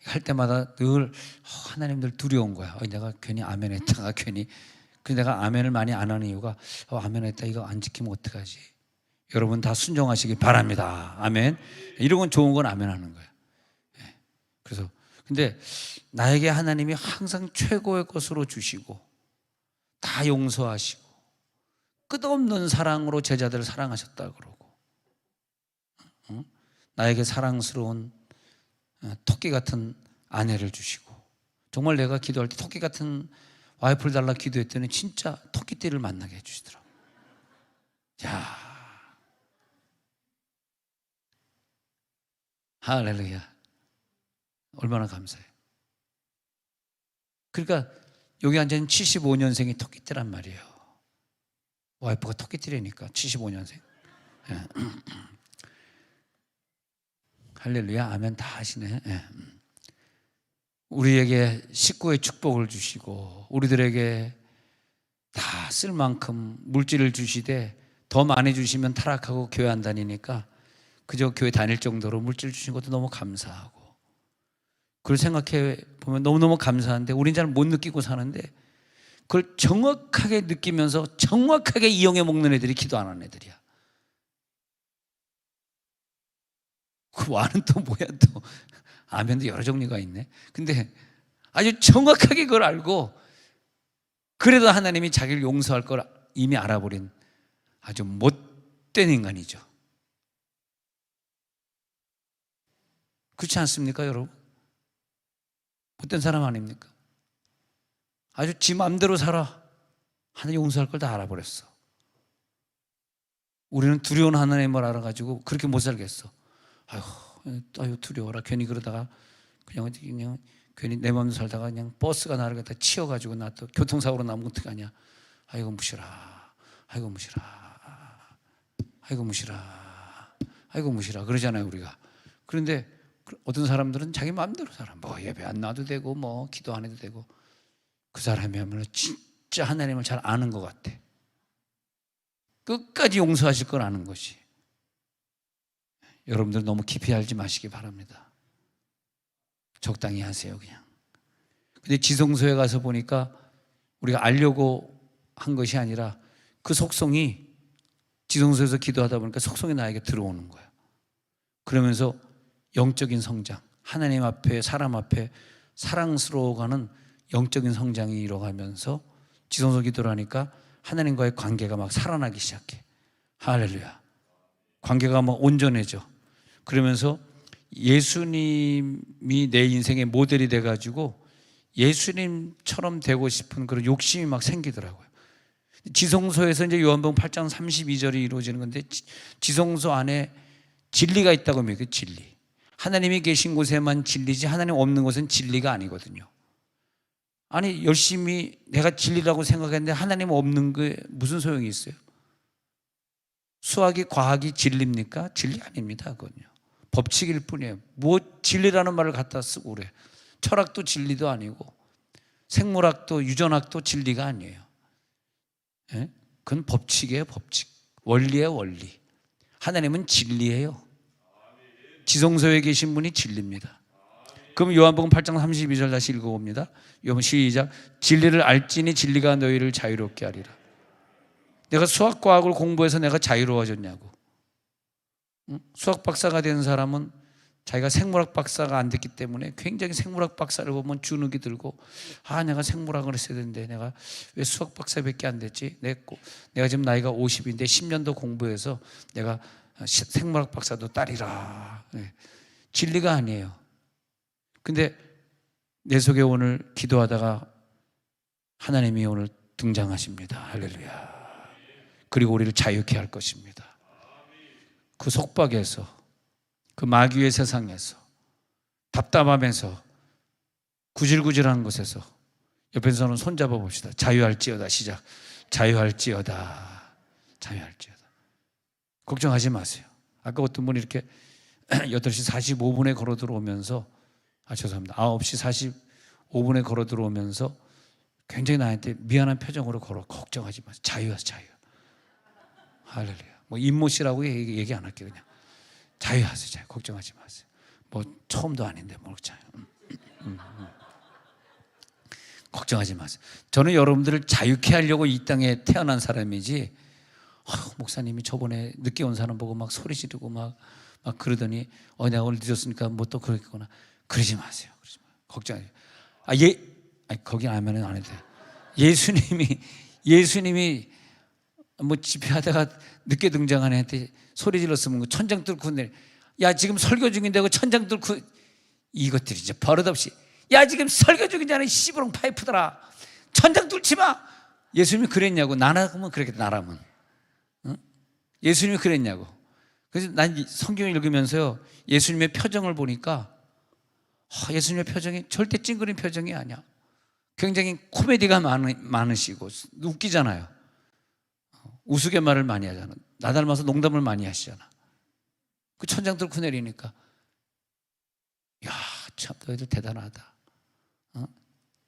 할 때마다 늘 하나님들 두려운 거야. 내가 괜히 아멘했다가 괜히. 그래서 내가 아멘을 많이 안 하는 이유가 아멘했다 이거 안 지키면 어떡하지? 여러분 다 순종하시기 바랍니다. 아멘. 이런 건 좋은 건 아멘하는 거예요. 네. 그래서 근데 나에게 하나님이 항상 최고의 것으로 주시고 다 용서하시고 끝없는 사랑으로 제자들을 사랑하셨다 그러고, 나에게 사랑스러운 토끼 같은 아내를 주시고, 정말 내가 기도할 때 토끼 같은 와이프를 달라 기도했더니 진짜 토끼띠를 만나게 해주시더라고. 야, 할렐루야. 얼마나 감사해. 그러니까 여기 앉아있는 75년생이 토끼띠란 말이에요. 와이프가 토끼띠라니까. 75년생. 예. 할렐루야. 아멘 다 하시네. 예. 우리에게 식구의 축복을 주시고 우리들에게 다 쓸 만큼 물질을 주시되 더 많이 주시면 타락하고 교회 안 다니니까 그저 교회 다닐 정도로 물질 주신 것도 너무 감사하고, 그걸 생각해 보면 너무너무 감사한데 우린 잘 못 느끼고 사는데 그걸 정확하게 느끼면서 정확하게 이용해 먹는 애들이 기도 안 하는 애들이야. 그 와는 또 뭐야 또. 아멘도 여러 종류가 있네. 근데 아주 정확하게 그걸 알고 그래도 하나님이 자기를 용서할 걸 이미 알아버린 아주 못된 인간이죠. 그렇지 않습니까, 여러분? 못된 사람 아닙니까? 아주 지 마음대로 살아. 하나님 용서할 걸 다 알아버렸어. 우리는 두려운 하나님을 알아가지고 그렇게 못 살겠어. 아유 두려워라. 괜히 그러다가 그냥 괜히 내 마음대로 살다가 그냥 버스가 나를 갖다 치여가지고 나 또 교통사고로 나면 어떡하냐. 아이고 무시라. 아이고 무시라. 아이고 무시라. 아이고 무시라. 그러잖아요 우리가. 그런데 어떤 사람들은 자기 마음대로 살아. 뭐 예배 안 나와도 되고 뭐 기도 안 해도 되고. 그 사람이 하면 진짜 하나님을 잘 아는 것 같아. 끝까지 용서하실 걸 아는 것이. 여러분들 너무 깊이 알지 마시기 바랍니다. 적당히 하세요 그냥. 근데 지성소에 가서 보니까 우리가 알려고 한 것이 아니라 그 속성이 지성소에서 기도하다 보니까 속성이 나에게 들어오는 거예요. 그러면서 영적인 성장, 하나님 앞에 사람 앞에 사랑스러워가는 영적인 성장이 이뤄가면서 지성소 기도를 하니까 하나님과의 관계가 막 살아나기 시작해. 할렐루야. 관계가 막 온전해져. 그러면서 예수님이 내 인생의 모델이 돼가지고 예수님처럼 되고 싶은 그런 욕심이 막 생기더라고요. 지성소에서 이제 요한복음 8장 32절이 이루어지는 건데, 지성소 안에 진리가 있다고 믿어요. 진리. 하나님이 계신 곳에만 진리지 하나님 없는 곳은 진리가 아니거든요. 아니 열심히 내가 진리라고 생각했는데 하나님 없는 게 무슨 소용이 있어요? 수학이 과학이 진리입니까? 진리 아닙니다. 그건요. 법칙일 뿐이에요. 뭐 진리라는 말을 갖다 쓰고 그래. 철학도 진리도 아니고 생물학도 유전학도 진리가 아니에요. 예? 그건 법칙이에요. 법칙. 원리예요. 원리. 하나님은 진리예요. 지성소에 계신 분이 진리입니다. 그럼 요한복음 8장 32절 다시 읽어봅니다. 요한 시작. 진리를 알지니 진리가 너희를 자유롭게 하리라. 내가 수학과학을 공부해서 내가 자유로워졌냐고. 수학 박사가 된 사람은 자기가 생물학 박사가 안 됐기 때문에 굉장히 생물학 박사를 보면 주눅이 들고, 내가 생물학을 했어야 되는데 내가 왜 수학 박사밖에 안 됐지? 내가 지금 나이가 50인데 10년 더 공부해서 내가 생물학 박사도 따리라. 진리가 아니에요. 근데 내 속에 오늘 기도하다가 하나님이 오늘 등장하십니다. 할렐루야. 그리고 우리를 자유케 할 것입니다. 그 속박에서, 그 마귀의 세상에서, 답답함에서, 구질구질한 곳에서 옆에서는 손잡아 봅시다. 자유할지어다. 시작. 자유할지어다. 자유할지어다. 걱정하지 마세요. 아까 어떤 분이 이렇게 8시 45분에 걸어 들어오면서, 죄송합니다. 9시 45분에 걸어 들어오면서 굉장히 나한테 미안한 표정으로 걱정하지 마세요. 자유하세요. 자유. 할렐루야. 뭐 임모 씨라고 얘기 안 할게요. 그냥 자유하세요. 자유. 걱정하지 마세요. 뭐 처음도 아닌데 뭐 자유. 걱정하지 마세요. 저는 여러분들을 자유케 하려고 이 땅에 태어난 사람이지, 목사님이 저번에 늦게 온 사람 보고 막 소리 지르고 막 그러더니 내가 오늘 늦었으니까 뭐 또 그러겠구나. 그러지 마세요. 그러지 마세요. 걱정하지 마세요. 거기 하면은 안 해도 돼요. 예수님이 뭐 집회하다가 늦게 등장한 애한테 소리 질렀으면 천장 뚫고 야 지금 설교 중인데 그 천장 뚫고, 이것들이 이제 버릇없이 야 지금 설교 중이잖아 씨부렁 파이프더라 천장 뚫지 마. 예수님이 그랬냐고. 나라면 그랬겠다. 나라면. 응? 예수님이 그랬냐고. 그래서 난 성경을 읽으면서요 예수님의 표정을 보니까 예수님의 표정이 절대 찡그린 표정이 아니야. 굉장히 코미디가 많으시고 웃기잖아요. 우스갯말을 많이 하잖아. 나 닮아서 농담을 많이 하시잖아. 그 천장 뚫고 내리니까 참 너희들 대단하다.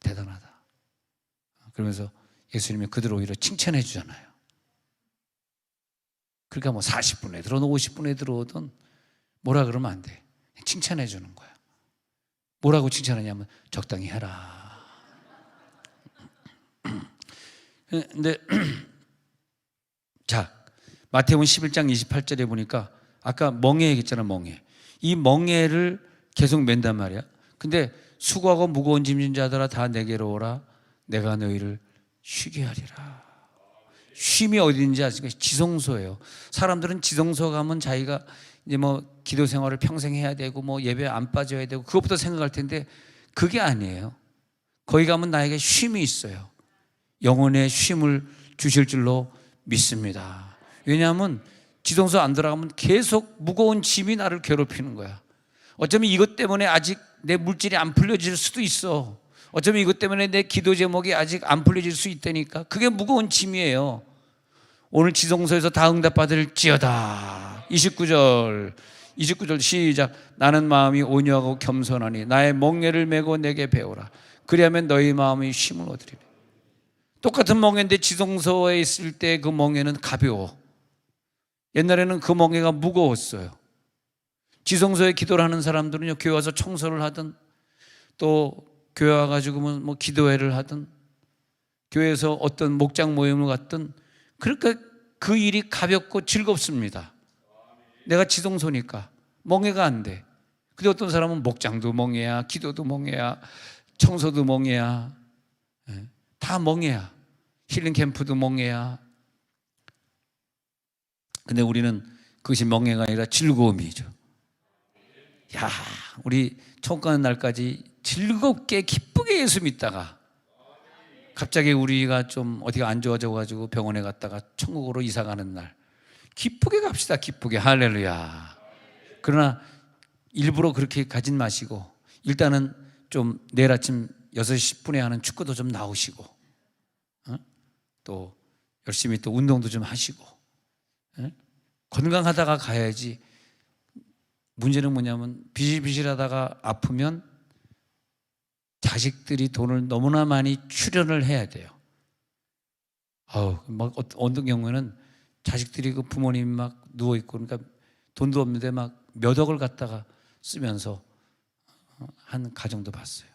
대단하다. 그러면서 예수님이 그들 오히려 칭찬해 주잖아요. 그러니까 뭐 40분에 들어오든 50분에 들어오든 뭐라 그러면 안 돼. 칭찬해 주는 거야. 뭐라고 칭찬하냐면 적당히 해라. 근데 자, 마태복음 11장 28절에 보니까 아까 멍에 얘기했잖아. 멍에. 이 멍에를 계속 맨단 말이야. 근데 수고하고 무거운 짐진 자들아 다 내게로 오라. 내가 너희를 쉬게 하리라. 쉼이 어디인지 아시죠? 지성소예요. 사람들은 지성소 가면 자기가 이제 뭐 기도 생활을 평생 해야 되고 뭐 예배 안 빠져야 되고 그것부터 생각할 텐데 그게 아니에요. 거기 가면 나에게 쉼이 있어요. 영혼의 쉼을 주실 줄로 믿습니다. 왜냐하면 지성소 안 들어가면 계속 무거운 짐이 나를 괴롭히는 거야. 어쩌면 이것 때문에 아직 내 물질이 안 풀려질 수도 있어. 어쩌면 이것 때문에 내 기도 제목이 아직 안 풀려질 수 있다니까. 그게 무거운 짐이에요. 오늘 지성소에서 다 응답받을지어다. 29절 시작. 나는 마음이 온유하고 겸손하니 나의 멍에를 메고 내게 배우라. 그리하면 너희 마음이 쉼을 얻으리라. 똑같은 멍에인데 지성소에 있을 때 그 멍에는 가벼워. 옛날에는 그 멍에가 무거웠어요. 지성소에 기도를 하는 사람들은요, 교회 와서 청소를 하든 또 교회 와가지고 뭐 기도회를 하든 교회에서 어떤 목장 모임을 갔든 그러니까 그 일이 가볍고 즐겁습니다. 내가 지성소니까 멍해가 안 돼. 근데 어떤 사람은 목장도 멍해야, 기도도 멍해야, 청소도 멍해야, 다 멍해야, 힐링 캠프도 멍해야. 근데 우리는 그것이 멍해가 아니라 즐거움이죠. 야, 우리 천국 가는 날까지 즐겁게 기쁘게 예수 믿다가 갑자기 우리가 좀 어디가 안 좋아져 가지고 병원에 갔다가 천국으로 이사 가는 날 기쁘게 갑시다. 기쁘게. 할렐루야. 그러나 일부러 그렇게 가진 마시고 일단은 좀 내일 아침 6시 10분에 하는 축구도 좀 나오시고 또 열심히 또 운동도 좀 하시고 건강하다가 가야지. 문제는 뭐냐면 비실비실하다가 아프면 자식들이 돈을 너무나 많이 출연을 해야 돼요. 막 어떤 경우에는 자식들이 그 부모님이 막 누워 있고 그러니까 돈도 없는데 막 몇 억을 갖다가 쓰면서 한 가정도 봤어요.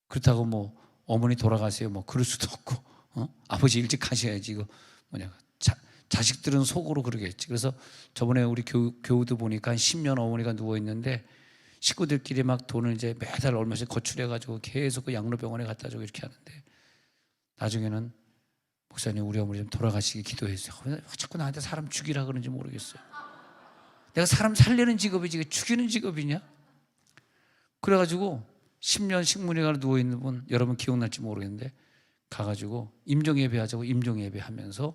그렇다고 뭐 어머니 돌아가세요 뭐 그럴 수도 없고 아버지 일찍 가셔야지 이거 뭐냐. 자식들은 속으로 그러겠지. 그래서 저번에 우리 교우도 보니까 한 10년 어머니가 누워 있는데 식구들끼리 막 돈을 이제 매달 얼마씩 거출해가지고 계속 그 양로병원에 갖다 주고 이렇게 하는데 나중에는 목사님 우리 어머니 좀 돌아가시게 기도해주세요. 왜 자꾸 나한테 사람 죽이라 그러는지 모르겠어요. 내가 사람 살리는 직업이지 이게 죽이는 직업이냐? 그래가지고 10년 식문이가 누워있는 분 여러분 기억날지 모르겠는데 가가지고 임종예배 하자고 임종예배 하면서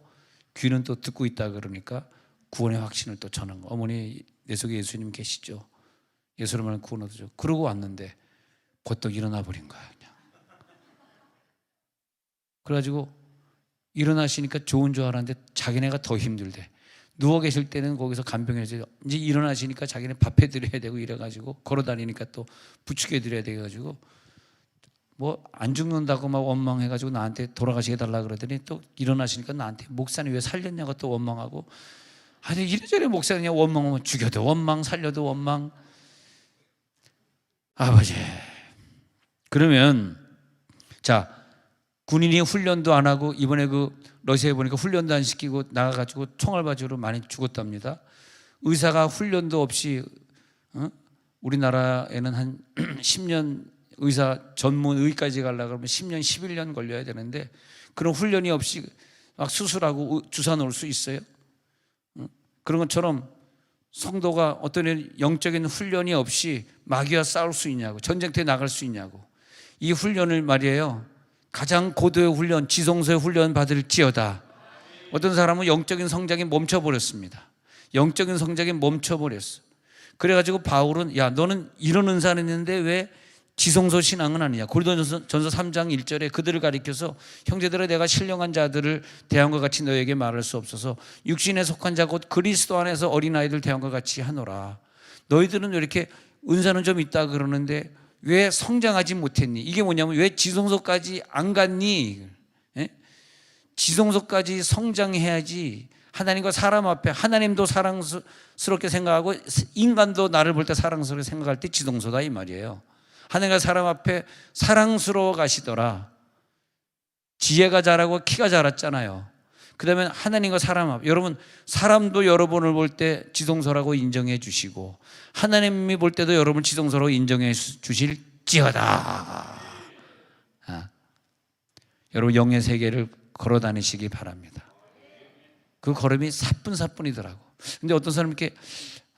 귀는 또 듣고 있다 그러니까 구원의 확신을 또 전한 거. 어머니 내 속에 예수님 계시죠? 예수님을 구원 얻으죠. 그러고 왔는데 벌떡 일어나 버린 거야. 그냥. 그래가지고 일어나시니까 좋은 줄 알았는데 자기네가 더 힘들대. 누워 계실 때는 거기서 간병해서 이제 일어나시니까 자기네 밥 해드려야 되고 이래가지고 걸어다니니까 또 부축해드려야 돼가지고 뭐 안 죽는다고 막 원망해가지고 나한테 돌아가시게 달라 그러더니 또 일어나시니까 나한테 목사님 왜 살렸냐고 또 원망하고 아니 이래저래 목사님 원망하면 죽여도 원망 살려도 원망. 아버지 그러면 자 군인이 훈련도 안 하고 이번에 그 러시아에 보니까 훈련도 안 시키고 나가가지고 총알바지로 많이 죽었답니다. 의사가 훈련도 없이 우리나라에는 한 10년 의사 전문의까지 가려고 그러면 10년 11년 걸려야 되는데 그런 훈련이 없이 막 수술하고 주사 놓을 수 있어요? 그런 것처럼 성도가 어떤 영적인 훈련이 없이 마귀와 싸울 수 있냐고 전쟁터에 나갈 수 있냐고 이 훈련을 말이에요 가장 고도의 훈련 지성소의 훈련 받을지어다. 어떤 사람은 영적인 성장이 멈춰버렸습니다. 영적인 성장이 멈춰버렸어. 그래가지고 바울은 야 너는 이런 은사는 있는데 왜 지성소 신앙은 아니냐. 고린도전서 3장 1절에 그들을 가리켜서 형제들아 내가 신령한 자들을 대함과 같이 너에게 말할 수 없어서 육신에 속한 자 곧 그리스도 안에서 어린아이들 대함과 같이 하노라. 너희들은 왜 이렇게 은사는 좀 있다 그러는데 왜 성장하지 못했니? 이게 뭐냐면 왜 지성소까지 안 갔니? 예? 지성소까지 성장해야지 하나님과 사람 앞에 하나님도 사랑스럽게 생각하고 인간도 나를 볼 때 사랑스럽게 생각할 때 지성소다 이 말이에요. 하나님과 사람 앞에 사랑스러워 가시더라. 지혜가 자라고 키가 자랐잖아요. 그 다음에 하나님과 사람 앞 여러분 사람도 여러분을 볼 때 지성소라고 인정해 주시고 하나님이 볼 때도 여러분 지성소라고 인정해 주실지어다. 여러분 영의 세계를 걸어 다니시기 바랍니다. 그 걸음이 사뿐사뿐이더라고. 근데 어떤 사람 이렇게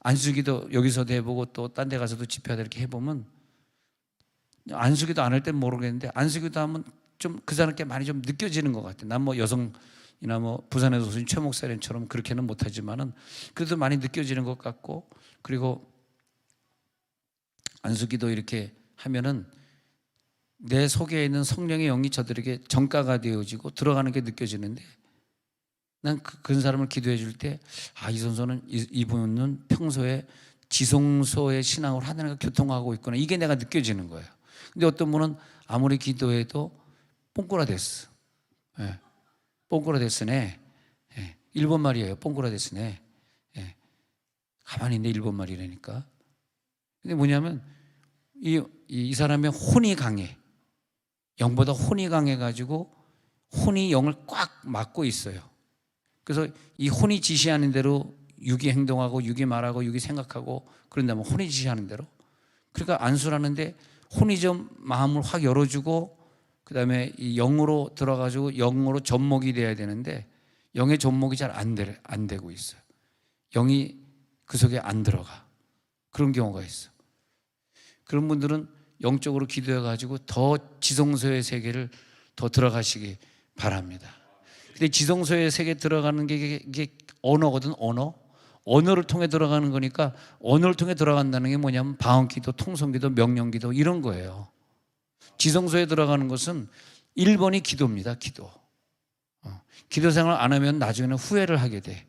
안수기도 여기서도 해보고 또 딴 데 가서도 집회하다 이렇게 해보면 안수기도 안 할 땐 모르겠는데 안수기도 하면 좀 그 사람께 많이 좀 느껴지는 것 같아요. 난 뭐 여성이나 뭐 부산에서 오신 최 목사님처럼 그렇게는 못하지만은 그래도 많이 느껴지는 것 같고, 그리고 안수기도 이렇게 하면은 내 속에 있는 성령의 영이 저들에게 전가가 되어지고 들어가는 게 느껴지는데, 난 그런 사람을 기도해 줄 때 이 선수는 이분은 평소에 지성소의 신앙으로 하나님과 교통하고 있구나, 이게 내가 느껴지는 거예요. 근데 어떤 분은 아무리 기도해도 뽕꾸라데스, 뽕꾸라데스네, 일본 말이에요. 뽕꾸라데스네. 가만히 있네, 일본 말이라니까. 근데 뭐냐면 이 사람의 혼이 강해. 영보다 혼이 강해가지고 혼이 영을 꽉 막고 있어요. 그래서 이 혼이 지시하는 대로 육이 행동하고 육이 말하고 육이 생각하고 그런다면 혼이 지시하는 대로. 그러니까 안수라는데 혼이 좀 마음을 확 열어주고 그 다음에 이 영으로 들어가지고 영으로 접목이 돼야 되는데 영의 접목이 잘 안 되고 있어요. 영이 그 속에 안 들어가. 그런 경우가 있어. 그런 분들은 영적으로 기도해가지고 더 지성소의 세계를 더 들어가시기 바랍니다. 근데 지성소의 세계에 들어가는 게 이게 언어거든, 언어를 통해 들어가는 거니까, 언어를 통해 들어간다는 게 뭐냐면 방언기도, 통성기도, 명령기도 이런 거예요. 지성소에 들어가는 것은 1번이 기도입니다. 기도 생활 안 하면 나중에는 후회를 하게 돼.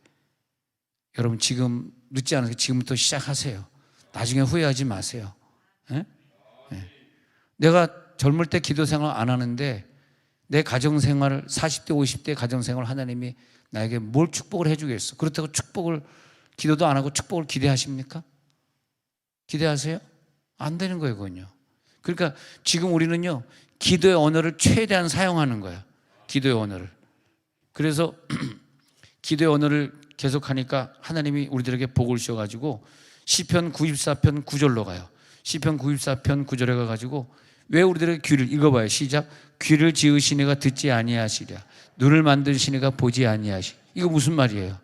여러분 지금 늦지 않아서 지금부터 시작하세요. 나중에 후회하지 마세요. 내가 젊을 때 기도 생활 안 하는데 내 가정생활 40대 50대 가정생활 하나님이 나에게 뭘 축복을 해주겠어? 그렇다고 기도도 안 하고 축복을 기대하십니까? 기대하세요? 안 되는 거예요, 그건요. 그러니까 지금 우리는요, 기도의 언어를 최대한 사용하는 거야. 기도의 언어를. 그래서 기도의 언어를 계속하니까 하나님이 우리들에게 복을 주셔가지고 시편 94편 9절로 가요. 시편 94편 9절에 가가지고 왜 우리들에게 귀를, 읽어봐요. 시작. 귀를 지으신 이가 듣지 아니하시랴, 눈을 만드신 이가 보지 아니하시. 이거 무슨 말이에요?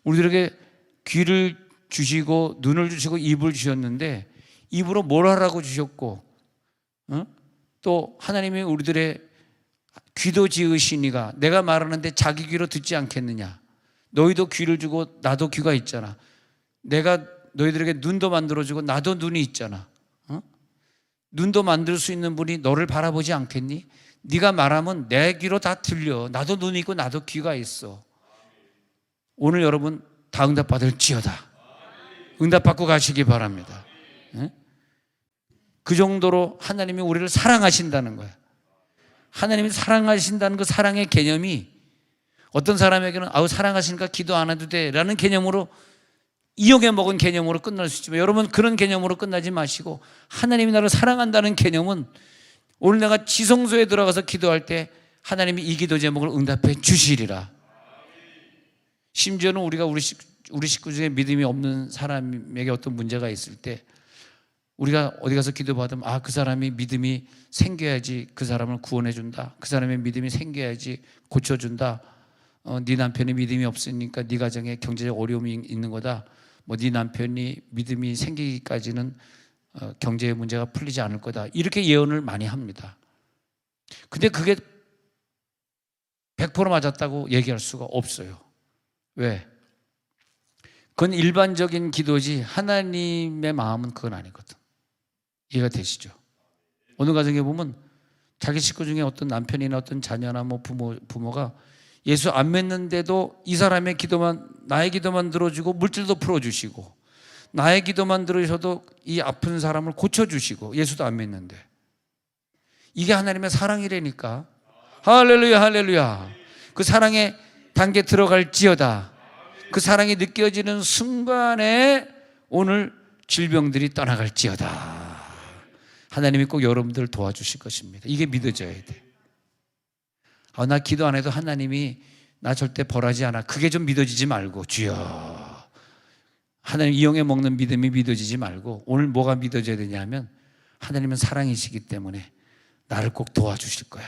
우리들에게 귀를 주시고 눈을 주시고 입을 주셨는데 입으로 뭘 하라고 주셨고, 또 하나님이 우리들의 귀도 지으신 이가 내가 말하는데 자기 귀로 듣지 않겠느냐. 너희도 귀를 주고 나도 귀가 있잖아. 내가 너희들에게 눈도 만들어주고 나도 눈이 있잖아. 눈도 만들 수 있는 분이 너를 바라보지 않겠니? 네가 말하면 내 귀로 다 들려. 나도 눈이 있고 나도 귀가 있어. 오늘 여러분 다 응답받을지어다. 응답받고 가시기 바랍니다. 그 정도로 하나님이 우리를 사랑하신다는 거야. 하나님이 사랑하신다는 그 사랑의 개념이 어떤 사람에게는 사랑하시니까 기도 안 해도 돼 라는 개념으로, 이용해 먹은 개념으로 끝날 수 있지만, 여러분 그런 개념으로 끝나지 마시고 하나님이 나를 사랑한다는 개념은 오늘 내가 지성소에 들어가서 기도할 때 하나님이 이 기도 제목을 응답해 주시리라. 심지어는 우리가 우리 식구 중에 믿음이 없는 사람에게 어떤 문제가 있을 때 우리가 어디 가서 기도받으면 그 사람이 믿음이 생겨야지 그 사람을 구원해 준다. 그 사람의 믿음이 생겨야지 고쳐준다. 네 남편이 믿음이 없으니까 네 가정에 경제적 어려움이 있는 거다. 네 남편이 믿음이 생기기까지는 경제의 문제가 풀리지 않을 거다. 이렇게 예언을 많이 합니다. 근데 그게 100% 맞았다고 얘기할 수가 없어요. 왜? 그건 일반적인 기도지 하나님의 마음은 그건 아니거든. 이해가 되시죠? 어느 가정에 보면 자기 식구 중에 어떤 남편이나 어떤 자녀나 부모가 예수 안 믿는데도 이 사람의 나의 기도만 들어주고 물질도 풀어주시고, 나의 기도만 들으셔도 이 아픈 사람을 고쳐주시고, 예수도 안 믿는데. 이게 하나님의 사랑이라니까. 할렐루야, 할렐루야. 그 사랑의 단계 들어갈지어다. 그 사랑이 느껴지는 순간에 오늘 질병들이 떠나갈지어다. 하나님이 꼭 여러분들을 도와주실 것입니다. 이게 믿어져야 돼. 나 기도 안 해도 하나님이 나 절대 벌하지 않아. 그게 좀 믿어지지 말고, 주여, 하나님 이용해 먹는 믿음이 믿어지지 말고, 오늘 뭐가 믿어져야 되냐면 하나님은 사랑이시기 때문에 나를 꼭 도와주실 거야.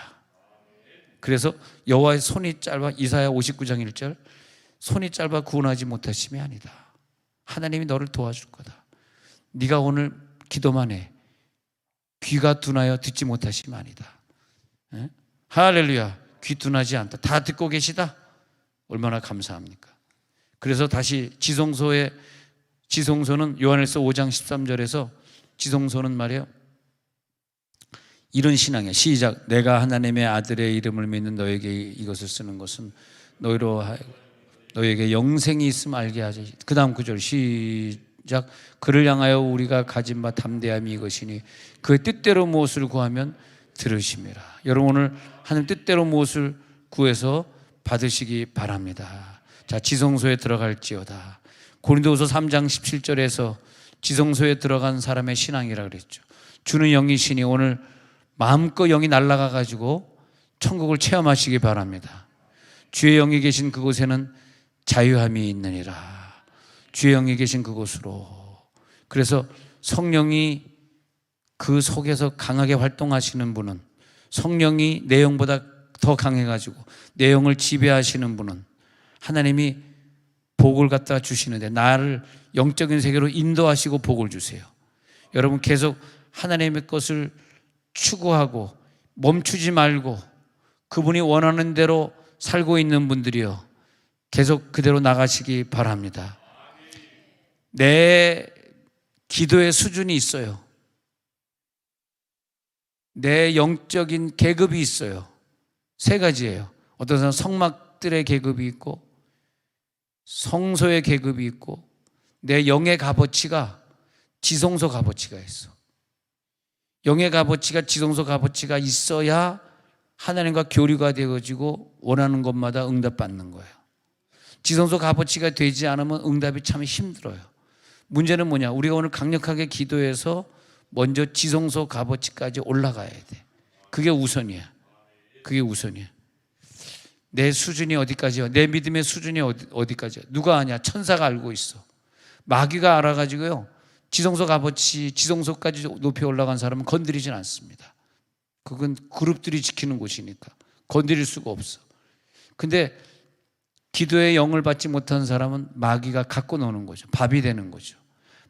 그래서 여호와의 손이 짧아, 이사야 59장 1절, 손이 짧아 구원하지 못하심이 아니다. 하나님이 너를 도와줄 거다. 네가 오늘 기도만 해. 귀가 둔하여 듣지 못하시마니다. 예? 할렐루야. 귀 둔하지 않다. 다 듣고 계시다. 얼마나 감사합니까? 그래서 다시 지성소는 요한일서 5장 13절에서 지성소는 말이에요, 이런 신앙이야. 시작. 내가 하나님의 아들의 이름을 믿는 너에게 이것을 쓰는 것은 너에게 영생이 있음 알게 하지. 그 다음 구절 시작. 그를 향하여 우리가 가진 바 담대함이 이것이니 그의 뜻대로 무엇을 구하면 들으심이라. 여러분, 오늘 하나님 뜻대로 무엇을 구해서 받으시기 바랍니다. 자, 지성소에 들어갈지어다. 고린도후서 3장 17절에서 지성소에 들어간 사람의 신앙이라 그랬죠. 주는 영이시니 오늘 마음껏 영이 날아가 가지고 천국을 체험하시기 바랍니다. 주의 영이 계신 그곳에는 자유함이 있느니라. 주의 영이 계신 그곳으로. 그래서 성령이 그 속에서 강하게 활동하시는 분은, 성령이 내 영보다 더 강해가지고 내 영을 지배하시는 분은 하나님이 복을 갖다 주시는데, 나를 영적인 세계로 인도하시고 복을 주세요. 여러분, 계속 하나님의 것을 추구하고 멈추지 말고 그분이 원하는 대로 살고 있는 분들이요, 계속 그대로 나가시기 바랍니다. 내 기도의 수준이 있어요. 내 영적인 계급이 있어요. 세 가지예요. 어떤 사람은 성막들의 계급이 있고, 성소의 계급이 있고, 내 영의 값어치가 지성소 값어치가 있어. 영의 값어치가 지성소 값어치가 있어야 하나님과 교류가 되어지고 원하는 것마다 응답받는 거예요. 지성소 값어치가 되지 않으면 응답이 참 힘들어요. 문제는 뭐냐? 우리가 오늘 강력하게 기도해서 먼저 지성소 값어치까지 올라가야 돼. 그게 우선이야. 그게 우선이야. 내 수준이 어디까지야? 내 믿음의 수준이 어디까지야? 누가 아냐? 천사가 알고 있어. 마귀가 알아가지고요, 지성소 값어치, 지성소까지 높이 올라간 사람은 건드리진 않습니다. 그건 그룹들이 지키는 곳이니까 건드릴 수가 없어. 근데 기도의 영을 받지 못한 사람은 마귀가 갖고 노는 거죠. 밥이 되는 거죠.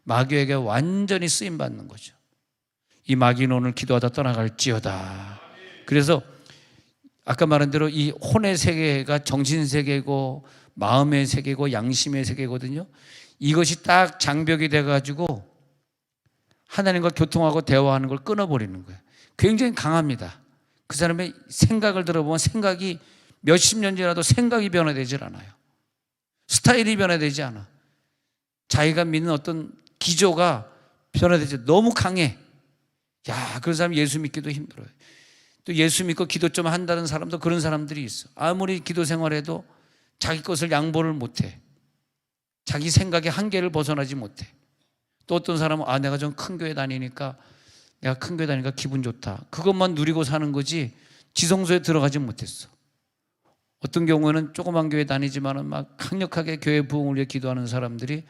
마귀에게 완전히 쓰임받는 거죠. 이 마귀는 오늘 기도하다 떠나갈지어다. 그래서 아까 말한 대로 이 혼의 세계가 정신세계고 마음의 세계고 양심의 세계거든요. 이것이 딱 장벽이 돼가지고 하나님과 교통하고 대화하는 걸 끊어버리는 거예요. 굉장히 강합니다. 그 사람의 생각을 들어보면 생각이 몇십 년 지나도 생각이 변화되질 않아요. 스타일이 변화되지 않아. 자기가 믿는 어떤 기조가 변화되지, 너무 강해. 야, 그런 사람 예수 믿기도 힘들어요. 또 예수 믿고 기도 좀 한다는 사람도 그런 사람들이 있어. 아무리 기도 생활해도 자기 것을 양보를 못해. 자기 생각의 한계를 벗어나지 못해. 또 어떤 사람은 내가 좀 큰 교회 다니니까, 내가 큰 교회 다니니까 기분 좋다. 그것만 누리고 사는 거지 지성소에 들어가지 못했어. 어떤 경우에는 조그만 교회 다니지만은 막 강력하게 교회 부흥을 위해 기도하는 사람들이,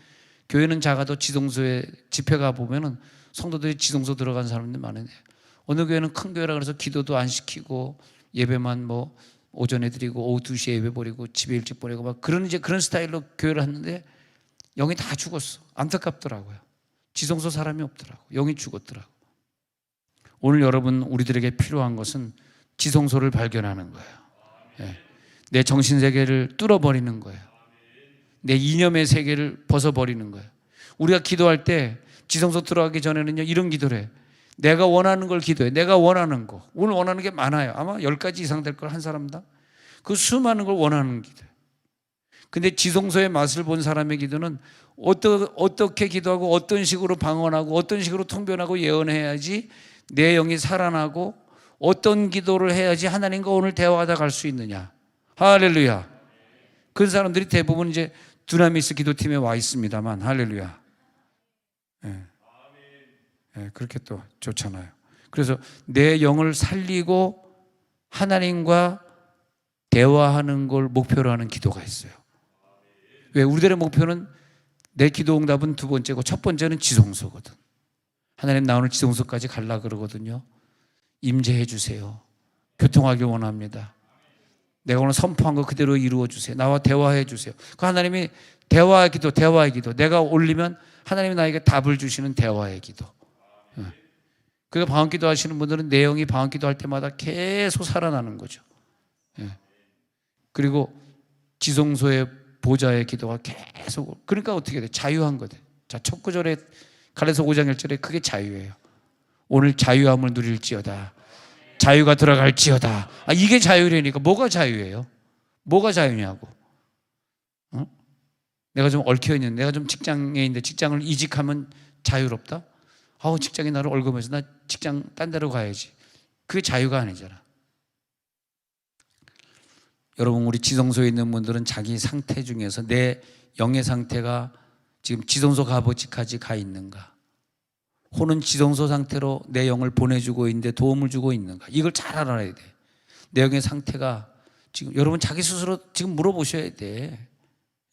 교회는 작아도 지성소에 집회 가 보면은 성도들이 지성소 들어간 사람들이 많은데, 어느 교회는 큰 교회라 그래서 기도도 안 시키고 예배만 뭐 오전에 드리고 오후 2시에 예배 버리고 집에 일찍 보내고 막 그런 스타일로 교회를 했는데 영이 다 죽었어. 안타깝더라고요. 지성소 사람이 없더라고. 영이 죽었더라고. 오늘 여러분, 우리들에게 필요한 것은 지성소를 발견하는 거예요. 네. 내 정신세계를 뚫어버리는 거예요. 내 이념의 세계를 벗어버리는 거예요. 우리가 기도할 때 지성소 들어가기 전에는요, 이런 기도를 해. 내가 원하는 걸 기도해. 내가 원하는 거. 오늘 원하는 게 많아요. 아마 10가지 이상 될 걸, 한 사람당. 그 수많은 걸 원하는 기도예요. 근데 지성소의 맛을 본 사람의 기도는 어떻게 기도하고 어떤 식으로 방언하고 어떤 식으로 통변하고 예언해야지 내 영이 살아나고 어떤 기도를 해야지 하나님과 오늘 대화하다 갈 수 있느냐. 할렐루야. 그 사람들이 대부분 이제 두나미스 기도팀에 와 있습니다만, 할렐루야. 네. 네, 그렇게 또 좋잖아요. 그래서 내 영을 살리고 하나님과 대화하는 걸 목표로 하는 기도가 있어요. 왜? 우리들의 목표는, 내 기도 응답은 두 번째고 첫 번째는 지성소거든. 하나님, 나 오늘 지성소까지 가려고 그러거든요. 임재해 주세요. 교통하길 원합니다. 내가 오늘 선포한 거 그대로 이루어 주세요. 나와 대화해 주세요. 그 하나님이 대화의 기도. 내가 올리면 하나님이 나에게 답을 주시는 대화의 기도. 그러니까 방언기도 하시는 분들은 내용이 방언기도 할 때마다 계속 살아나는 거죠. 예. 그리고 지성소의 보좌의 기도가 계속, 그러니까 어떻게 돼? 자유한 거돼. 자, 첫 구절에 갈라디아서 5장 1절에 그게 자유예요. 오늘 자유함을 누릴지어다. 자유가 들어갈지어다. 이게 자유라니까. 뭐가 자유예요? 뭐가 자유냐고. 내가 좀 얽혀 있는데, 내가 좀 직장에 있는데 직장을 이직하면 자유롭다? 직장이 나를 얽으면서 나 직장 딴 데로 가야지. 그게 자유가 아니잖아. 여러분, 우리 지성소에 있는 분들은 자기 상태 중에서 내 영의 상태가 지금 지성소 값어치까지 가 있는가? 혹은 지성소 상태로 내 영을 보내주고 있는데 도움을 주고 있는가? 이걸 잘 알아야 돼. 내 영의 상태가 지금, 여러분 자기 스스로 지금 물어보셔야 돼.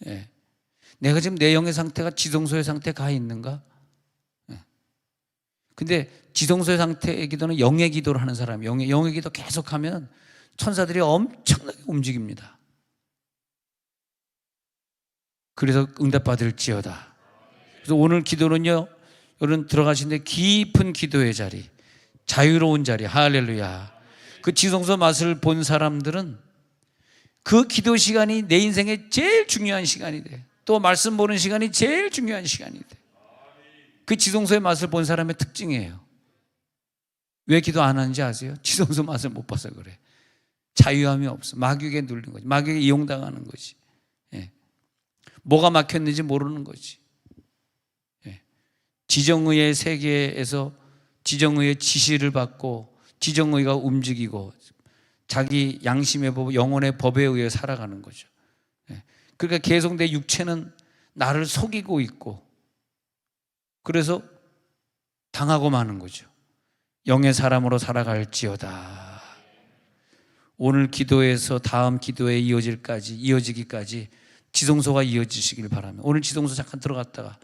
예. 내가 지금 내 영의 상태가 지성소의 상태에 가 있는가? 예. 근데 지성소의 상태의 기도는 영의 기도를 하는 사람, 영의 기도 계속하면 천사들이 엄청나게 움직입니다. 그래서 응답받을지어다. 그래서 오늘 기도는요, 여러분 들어가시는데 깊은 기도의 자리, 자유로운 자리, 할렐루야. 그 지성소 맛을 본 사람들은 그 기도 시간이 내 인생의 제일 중요한 시간이 돼. 또 말씀 보는 시간이 제일 중요한 시간이 돼. 그 지성소의 맛을 본 사람의 특징이에요. 왜 기도 안 하는지 아세요? 지성소 맛을 못 봐서 그래. 자유함이 없어. 마귀에게 눌린 거지. 마귀에게 이용당하는 거지. 예. 뭐가 막혔는지 모르는 거지. 예. 지정의의 세계에서 지정의의 지시를 받고 지정의가 움직이고 자기 양심의 법, 영혼의 법에 의해 살아가는 거죠. 예. 그러니까 계속 내 육체는 나를 속이고 있고, 그래서 당하고 마는 거죠. 영의 사람으로 살아갈지어다. 오늘 기도에서 다음 기도에 이어지기까지 지성소가 이어지시길 바랍니다. 오늘 지성소 잠깐 들어갔다가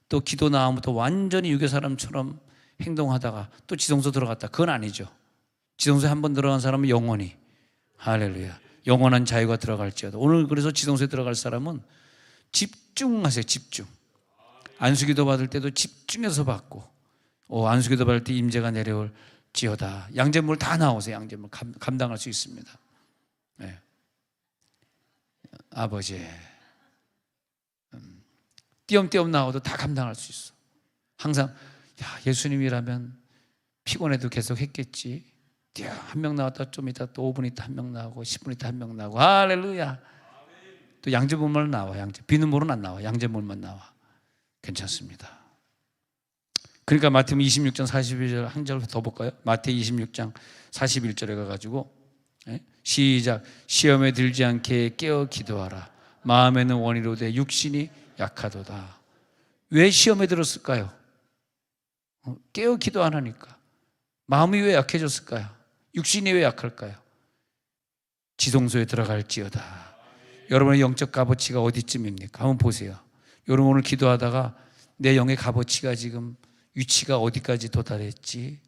또 기도 나오면부터 완전히 유괴 사람처럼 행동하다가 또 지성소 들어갔다. 그건 아니죠. 지성소에 한 번 들어간 사람은 영원히, 할렐루야, 영원한 자유가 들어갈지어다. 오늘 그래서 지성소에 들어갈 사람은 집중하세요. 집중. 안수기도 받을 때도 집중해서 받고, 안수기도 받을 때 임재가 내려올지어다. 양재물 다 나오세요. 양재물 감당할 수 있습니다. 네. 아버지, 띄엄띄엄 나와도 다 감당할 수 있어. 항상 예수님이라면 피곤해도 계속 했겠지. 한 명 나왔다 좀 있다 또 5분 있다 한 명 나오고 10분 있다 한 명 나오고, 할렐루야. 또 양재물만 나와. 비누물은 안 나와. 양재물만 나와. 괜찮습니다. 그러니까 마태복음 26장 41절 한 절 더 볼까요? 마태 26장 41절에 가가지고, 시작. 시험에 들지 않게 깨어 기도하라. 마음에는 원이로되 육신이 약하도다. 왜 시험에 들었을까요? 깨어 기도 안 하니까. 마음이 왜 약해졌을까요? 육신이 왜 약할까요? 지성소에 들어갈지어다. 여러분의 영적 값어치가 어디쯤입니까? 한번 보세요. 여러분 오늘 기도하다가 내 영의 값어치가 지금 위치가 어디까지 도달했지?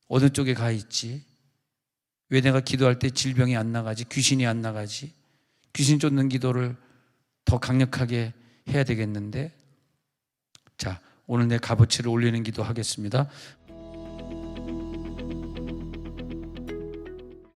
어느 쪽에 가 있지? 왜 내가 기도할 때 질병이 안 나가지? 귀신이 안 나가지? 귀신 쫓는 기도를 더 강력하게 해야 되겠는데? 자, 오늘 내 값어치를 올리는 기도 하겠습니다.